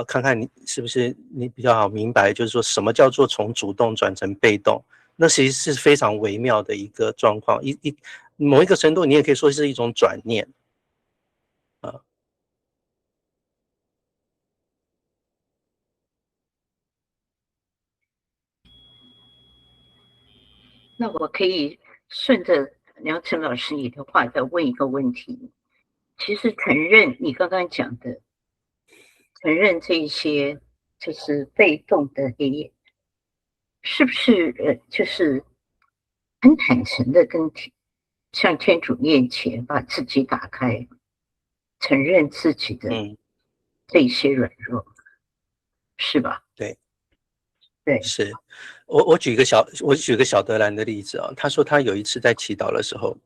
看看你是不是你比较好明白，就是说什么叫做从主动转成被动，那其实是非常微妙的一个状况，某一个程度，你也可以说是一种转念啊。那我可以顺着梁晨老师你的话再问一个问题。其实承认你刚刚讲的，承认这一些就是被动的黑夜，是不是就是很坦诚的向天主面前把自己打开，承认自己的这些软弱，是吧？对，对，是我举个小德兰的例子啊，他说他有一次在祈祷的时候，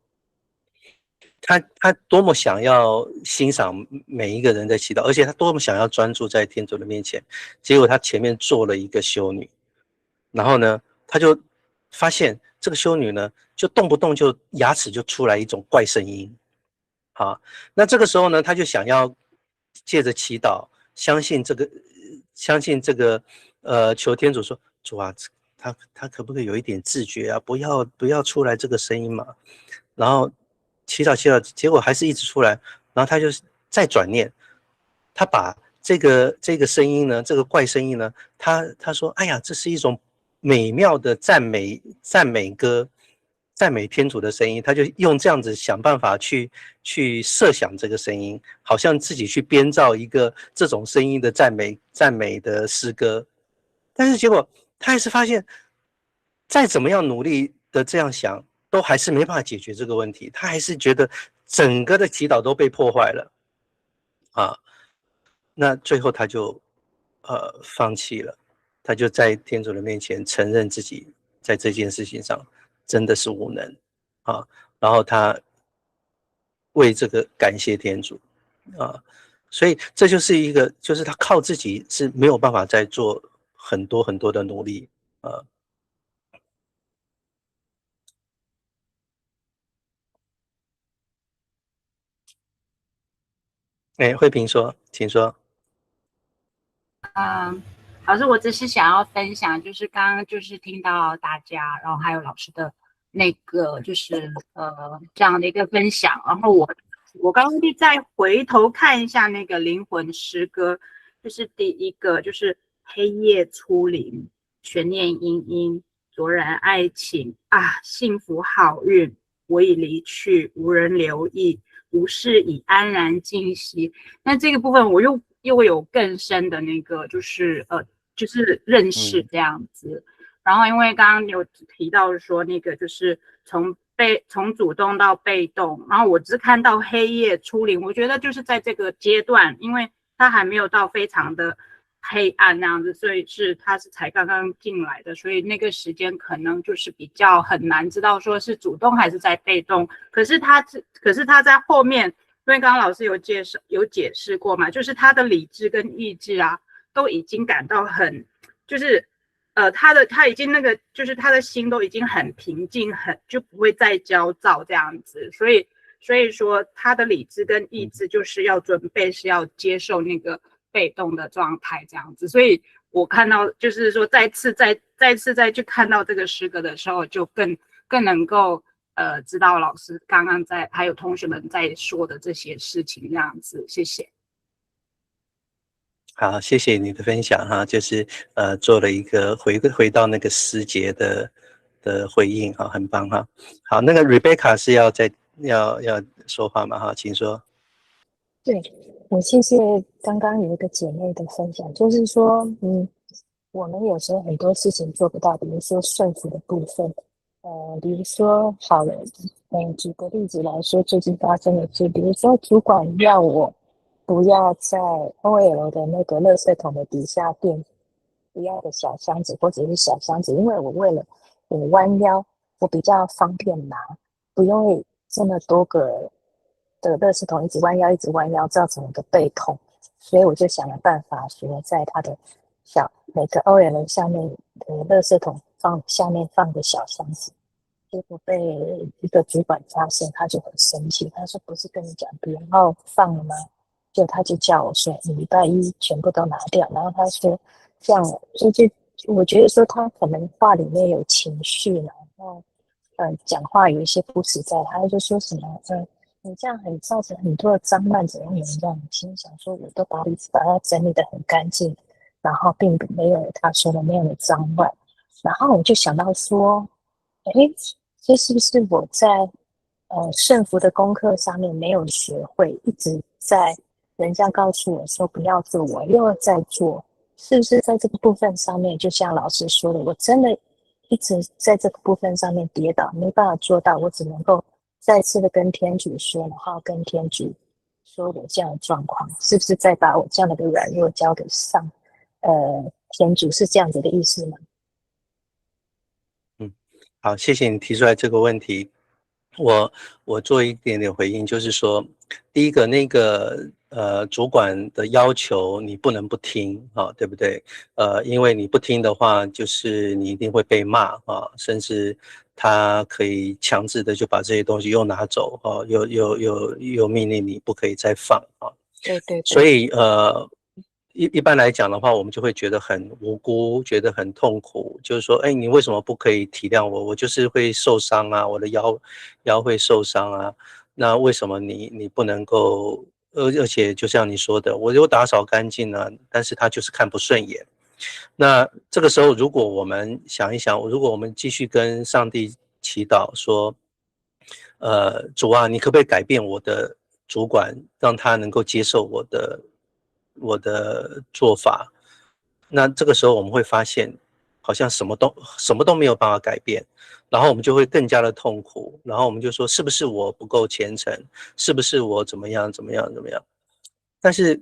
他多么想要欣赏每一个人在祈祷，而且他多么想要专注在天主的面前，结果他前面坐了一个修女，然后呢，他就发现这个修女呢，就动不动就牙齿就出来一种怪声音。好，那这个时候呢，他就想要借着祈祷，相信这个求天主说，主啊，他可不可以有一点自觉啊？不要出来这个声音嘛。然后祈祷，结果还是一直出来。然后他就再转念，他把这个声音呢，这个怪声音呢，他说，哎呀，这是一种美妙的赞美歌，赞美天主的声音。他就用这样子想办法去设想这个声音，好像自己去编造一个这种声音的赞美的诗歌。但是结果他还是发现，再怎么样努力的这样想，都还是没办法解决这个问题。他还是觉得整个的祈祷都被破坏了啊。那最后他就放弃了，他就在天主的面前承认自己在这件事情上真的是无能啊。然后他为这个感谢天主啊。所以这就是一个，就是他靠自己是没有办法再做很多很多的努力啊。慧萍说，请说。老师，我只是想要分享，就是刚刚就是听到大家，然后还有老师的那个就是这样的一个分享，然后我刚刚再回头看一下那个灵魂诗歌，就是第一个就是黑夜初临，悬念阴阴，灼然爱情啊，幸福好运，我已离去，无人留意，无事已安然静息。那这个部分我又有更深的那个就是认识这样子。然后因为刚刚有提到说那个就是从主动到被动，然后我只看到黑夜初临，我觉得就是在这个阶段，因为它还没有到非常的黑暗那样子，所以它是才刚刚进来的，所以那个时间可能就是比较很难知道说是主动还是在被动。可是他在后面，因为刚刚老师有解释过嘛，就是他的理智跟意志啊，都已经感到很就是他已经那个就是他的心都已经很平静，就不会再焦躁这样子，所以说他的理智跟意志就是要准备是要接受那个被动的状态这样子。所以我看到就是说再次再去看到这个诗歌的时候，就更能够知道老师刚刚还有同学们在说的这些事情这样子。谢谢。好，谢谢你的分享哈，就是做了一个回到那个诗节的回应哈，很棒哈。好，那个 Rebecca 是要说话吗哈，请说。对，我谢谢刚刚有一个姐妹的分享，就是说我们有时候很多事情做不到，比如说顺服的部分，比如说好了，举个例子来说，最近发生的事，比如说主管要我不要在 OL 的那个垃圾桶的底下垫不要的小箱子或者是小箱子，因为我为了我弯腰，我比较方便拿，不用这么多个的垃圾桶一直弯腰，造成一个背痛，所以我就想了办法，说在他的每个 OL 下面的垃圾桶下面放个小箱子。结果被一个主管发现，他就很生气，他说不是跟你讲不要放了吗？就他就叫我说你礼拜一全部都拿掉，然后他说这样我觉得说他可能话里面有情绪，然后讲话有一些不实在，他就说什么你这样很造成很多的脏乱怎样这样，心想说我都把它整理得很干净，然后并没有他说的那样的脏乱，然后我就想到说这是不是我在顺服的功课上面没有学会，一直在人家告诉我说不要做，我又要再做，是不是在这个部分上面，就像老师说的，我真的一直在这个部分上面跌倒，没办法做到，我只能够再次的跟天主说，然后跟天主说我这样的状况，是不是再把我这样的一个软弱交给天主，是这样子的意思吗？好，谢谢你提出来这个问题。我做一点点回应，就是说，第一个那个主管的要求你不能不听啊，对不对？因为你不听的话，就是你一定会被骂啊，甚至他可以强制的就把这些东西又拿走啊，又命令你不可以再放啊。对对对，所以一般来讲的话，我们就会觉得很无辜，觉得很痛苦，就是说，哎，你为什么不可以体谅我？我就是会受伤啊，我的腰会受伤啊，那为什么你不能够？而且就像你说的，我有打扫干净了，但是他就是看不顺眼。那这个时候，如果我们想一想，如果我们继续跟上帝祈祷说，主啊，你可不可以改变我的主管，让他能够接受我的做法？那这个时候我们会发现，好像什么都没有办法改变，然后我们就会更加的痛苦，然后我们就说，是不是我不够虔诚？是不是我怎么样？但是，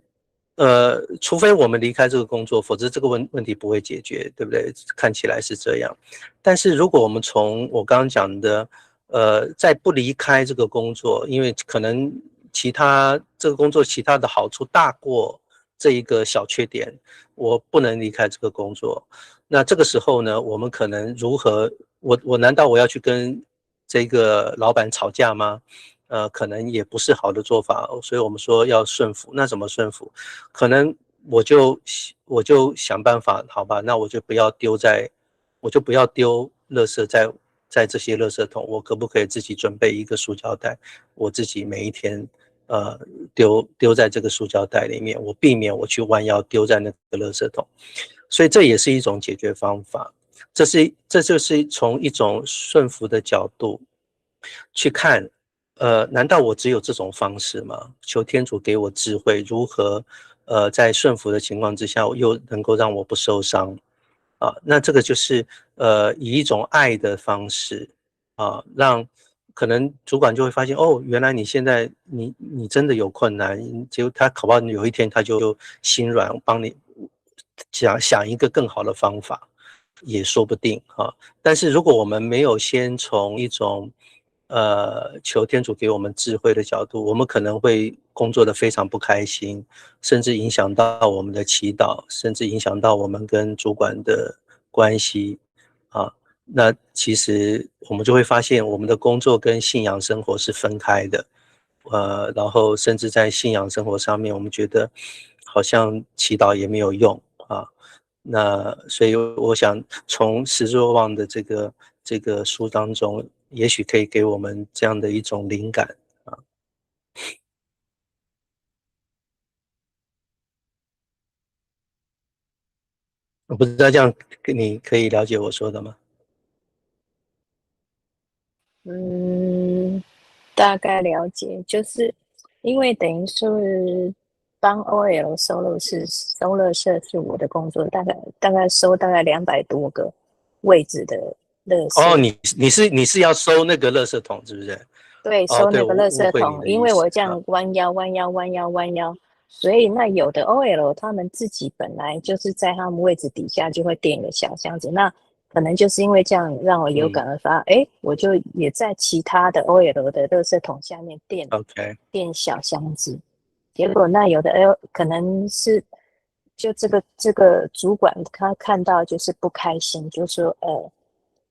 除非我们离开这个工作，否则这个问题不会解决，对不对？看起来是这样。但是如果我们从我刚刚讲的，在不离开这个工作，因为可能这个工作其他的好处大过这一个小缺点，我不能离开这个工作。那这个时候呢，我们可能如何？我难道我要去跟这个老板吵架吗？可能也不是好的做法，所以我们说要顺服。那怎么顺服？可能我就想办法，好吧？那我就不要丢垃圾在这些垃圾桶，我可不可以自己准备一个塑胶袋？我自己每一天丢在这个塑胶袋里面，我避免我去弯腰丢在那个垃圾桶。所以这也是一种解决方法。这就是从一种顺服的角度去看，难道我只有这种方式吗？求天主给我智慧，如何在顺服的情况之下，又能够让我不受伤啊？那这个就是以一种爱的方式啊，让可能主管就会发现，哦，原来你现在你真的有困难，结果他搞不好有一天他就心软，帮你想一个更好的方法。也说不定哈，但是如果我们没有先从一种求天主给我们智慧的角度，我们可能会工作的非常不开心，甚至影响到我们的祈祷，甚至影响到我们跟主管的关系啊。那其实我们就会发现，我们的工作跟信仰生活是分开的，然后甚至在信仰生活上面，我们觉得好像祈祷也没有用啊。那所以我想从石若望的这个书当中，也许可以给我们这样的一种灵感啊。我不知道这样你可以了解我说的吗？大概了解，就是因为等于是帮 OL 收垃圾是我的工作，大概收大概200多个位置的垃圾。哦，你是要收那个垃圾桶是不是？对，哦，对，收那个我误会你垃圾桶，因的意思为我这样弯腰，所以那有的 OL 他们自己本来就是在他们位置底下就会垫一个小箱子，那可能就是因为这样让我有感而发，我就也在其他的 OL 的垃圾桶下面垫小箱子，结果那有的可能是就这个主管他看到就是不开心，就说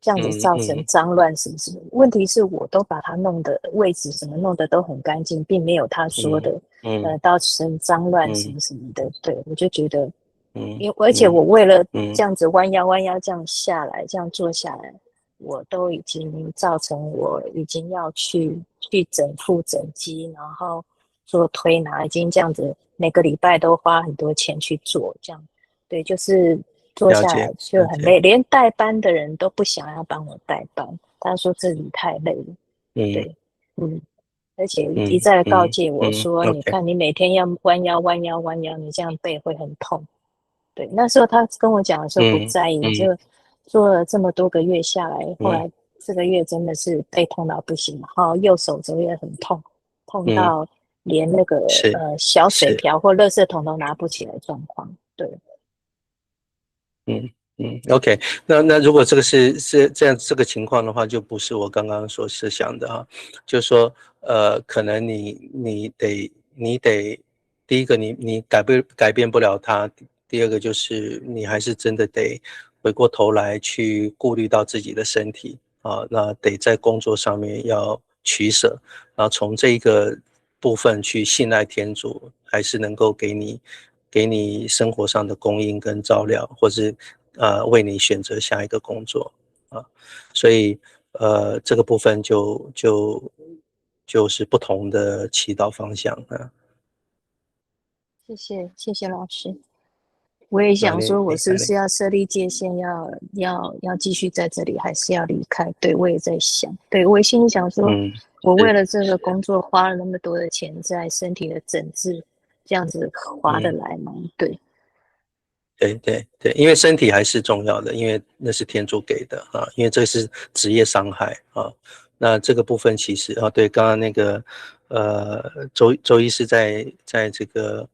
这样子造成脏乱是不是？问题是我都把它弄的位置什么弄得都很干净，并没有他说的造成脏乱什么什么的。对，我就觉得，而且我为了这样子弯腰这样下来，这样坐下来，我都已经造成我已经要去整腹整肌，然后做推拿，已经这样子每个礼拜都花很多钱去做，这样对，就是坐下来就很累，连代班的人都不想要帮我代班，他说自己太累了。对，而且一再告诫我说，你看你每天要弯腰，你这样背会很痛。对，那时候他跟我讲的时候不在意，就做了这么多个月下来，后来这个月真的是背痛到不行，然后右手肘也很痛，痛到连那个小水瓢或垃圾桶都拿不起来状况。对， OK，那如果这个是这样这个情况的话，就不是我刚刚所设想的啊，就是说可能你得第一个你改变不了它，第二个就是你还是真的得回过头来去顾虑到自己的身体啊，那得在工作上面要取舍，然后从这个部分去信赖天主，还是能够给你生活上的供应跟照料，或是为你选择下一个工作啊，所以这个部分就是不同的祈祷方向啊。谢谢老师。我也想说，我是不是要设立界限，要继续在这里，还是要离开？对，我也在想。对，我心里想说，我为了这个工作花了那么多的钱在身体的整治，这样子划得来吗？对。对，因为身体还是重要的，因为那是天主给的啊，因为这是职业伤害啊。那这个部分其实啊，对，刚刚那个周医师在这个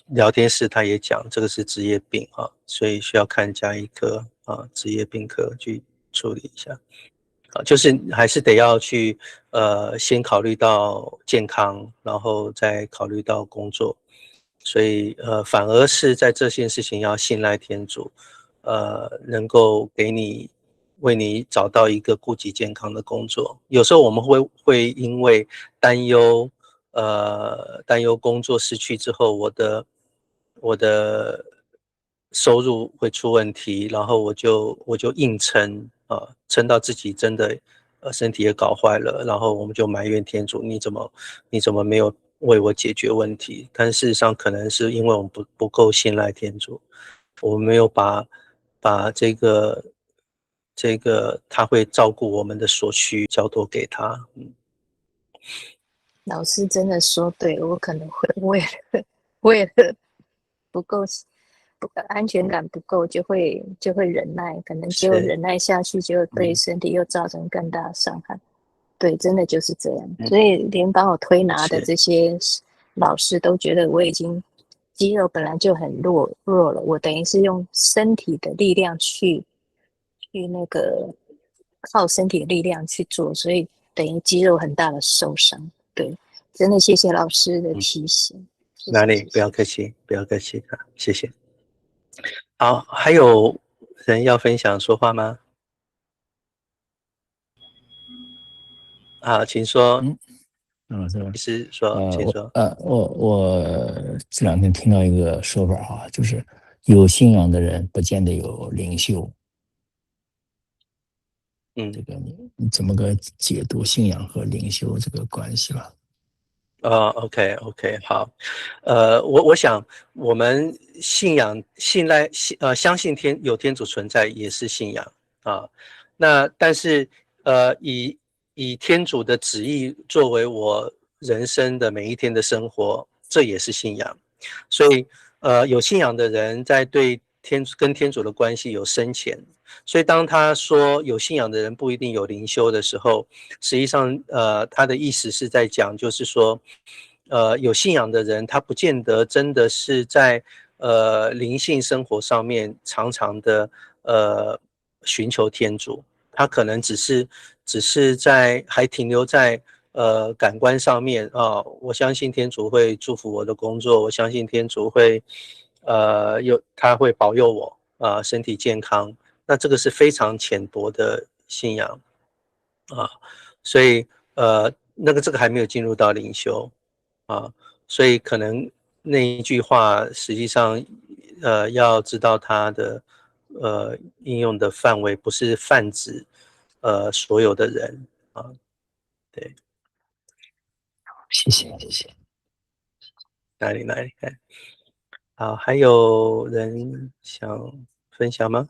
聊天室他也讲，这个是职业病啊，所以需要看家医科啊，职业病科去处理一下啊，就是还是得要去先考虑到健康，然后再考虑到工作。所以反而是在这件事情要信赖天主，能够为你找到一个顾及健康的工作。有时候我们会因为担忧工作失去之后，我的收入会出问题，然后我就硬撑啊，撑到自己真的身体也搞坏了，然后我们就埋怨天主，你怎么没有为我解决问题？但事实上可能是因为我们不够信赖天主，我们没有把这个他会照顾我们的所需交托给他。老师真的说对，我可能会为了不够安全感不够，就会忍耐，可能就忍耐下去，就对身体又造成更大的伤害。对，真的就是这样。所以连帮我推拿的这些老师都觉得我已经肌肉本来就很弱了，我等于是用身体的力量去那个靠身体的力量去做，所以等于肌肉很大的受伤。对，真的谢谢老师的提醒。哪里？不要客气，不要客气啊，谢谢。好，还有人要分享说话吗？好，请说。是说，请说。我这两天听到一个说法啊，就是有信仰的人不见得有灵修。这个你怎么个解读信仰和灵修这个关系吧？OK， 好。我想我们相信有天主存在也是信仰啊。那但是以天主的旨意作为我人生的每一天的生活，这也是信仰。所以有信仰的人在对跟天主的关系有深浅。所以当他说有信仰的人不一定有灵修的时候，实际上他的意思是在讲，就是说有信仰的人他不见得真的是在灵性生活上面常常的寻求天主，他可能只是还停留在感官上面啊，我相信天主会祝福我的工作，我相信天主会他会保佑我身体健康。那这个是非常浅薄的信仰啊，所以这个还没有进入到灵修啊，所以可能那一句话实际上要知道它的应用的范围不是泛指所有的人啊，对。谢谢。哪里？好，还有人想分享吗？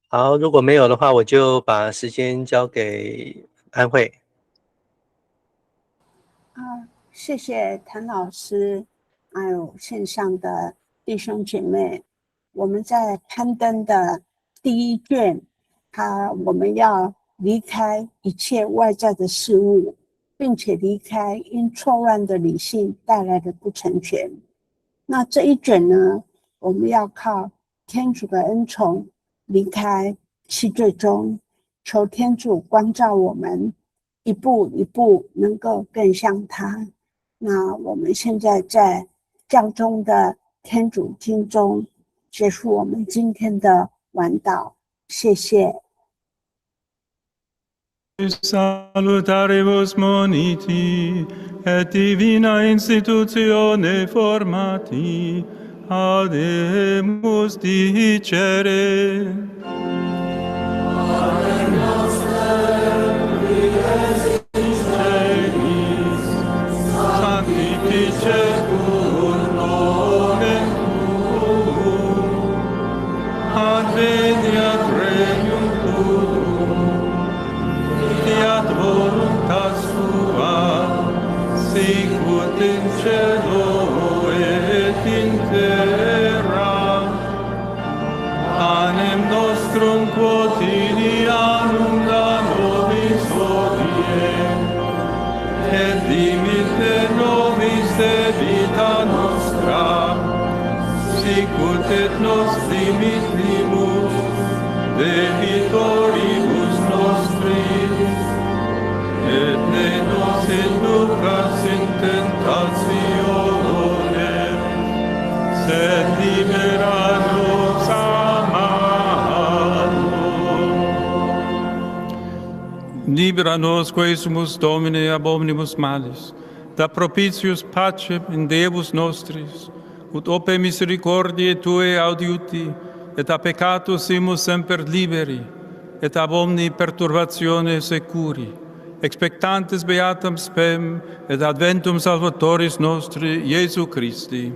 好，如果没有的话，我就把时间交给安慧。谢谢谭老师，还有线上的弟兄姐妹。我们在攀登的第一卷，我们要离开一切外在的事物，并且离开因错乱的理性带来的不成全。那这一卷呢，我们要靠天主的恩宠离开七罪中，求天主光照我们，一步一步能够更像他。那我们现在在教宗的天主经中结束我们今天的晚祷，谢谢。Salutaribus moniti, et divina institutione formati, audemus dicere. Ave noster, qui es in celis, sanctificetur nomen tuum, adveniat regnum tuum, fiat voluntas tua, sicut in cielo et in terra. Panem nostrum quotidianum da nobis hodie, et dimitte nobis debita nostra, sicut et nos dimittimus debitoribus nostris, et ne nos inducas in tentationem, sed libera nos a malo. Libera nos quesumus, Domine, ab omnibus malis, da propitius pacem in Deus nostris, ut ope misericordiae Tuae audiuti, et a peccatus imus semper liberi, et ab omni perturbatione securi, expectantes beatam spem, et adventum Salvatoris nostri, Iesu Christi.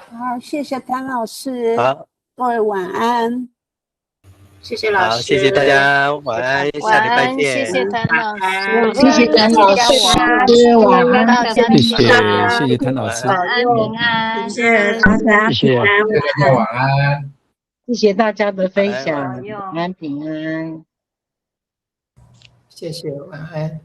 好，谢谢谭老师。好，各位晚安。谢谢老师，谢谢大家，晚安，下礼拜见。谢谢谭老师，谢谢谭老师，晚安，谢谢谭老师，晚安平安，谢谢大家，谢谢。晚安。谢谢大家的分享，晚安晚安平安。谢谢，晚安。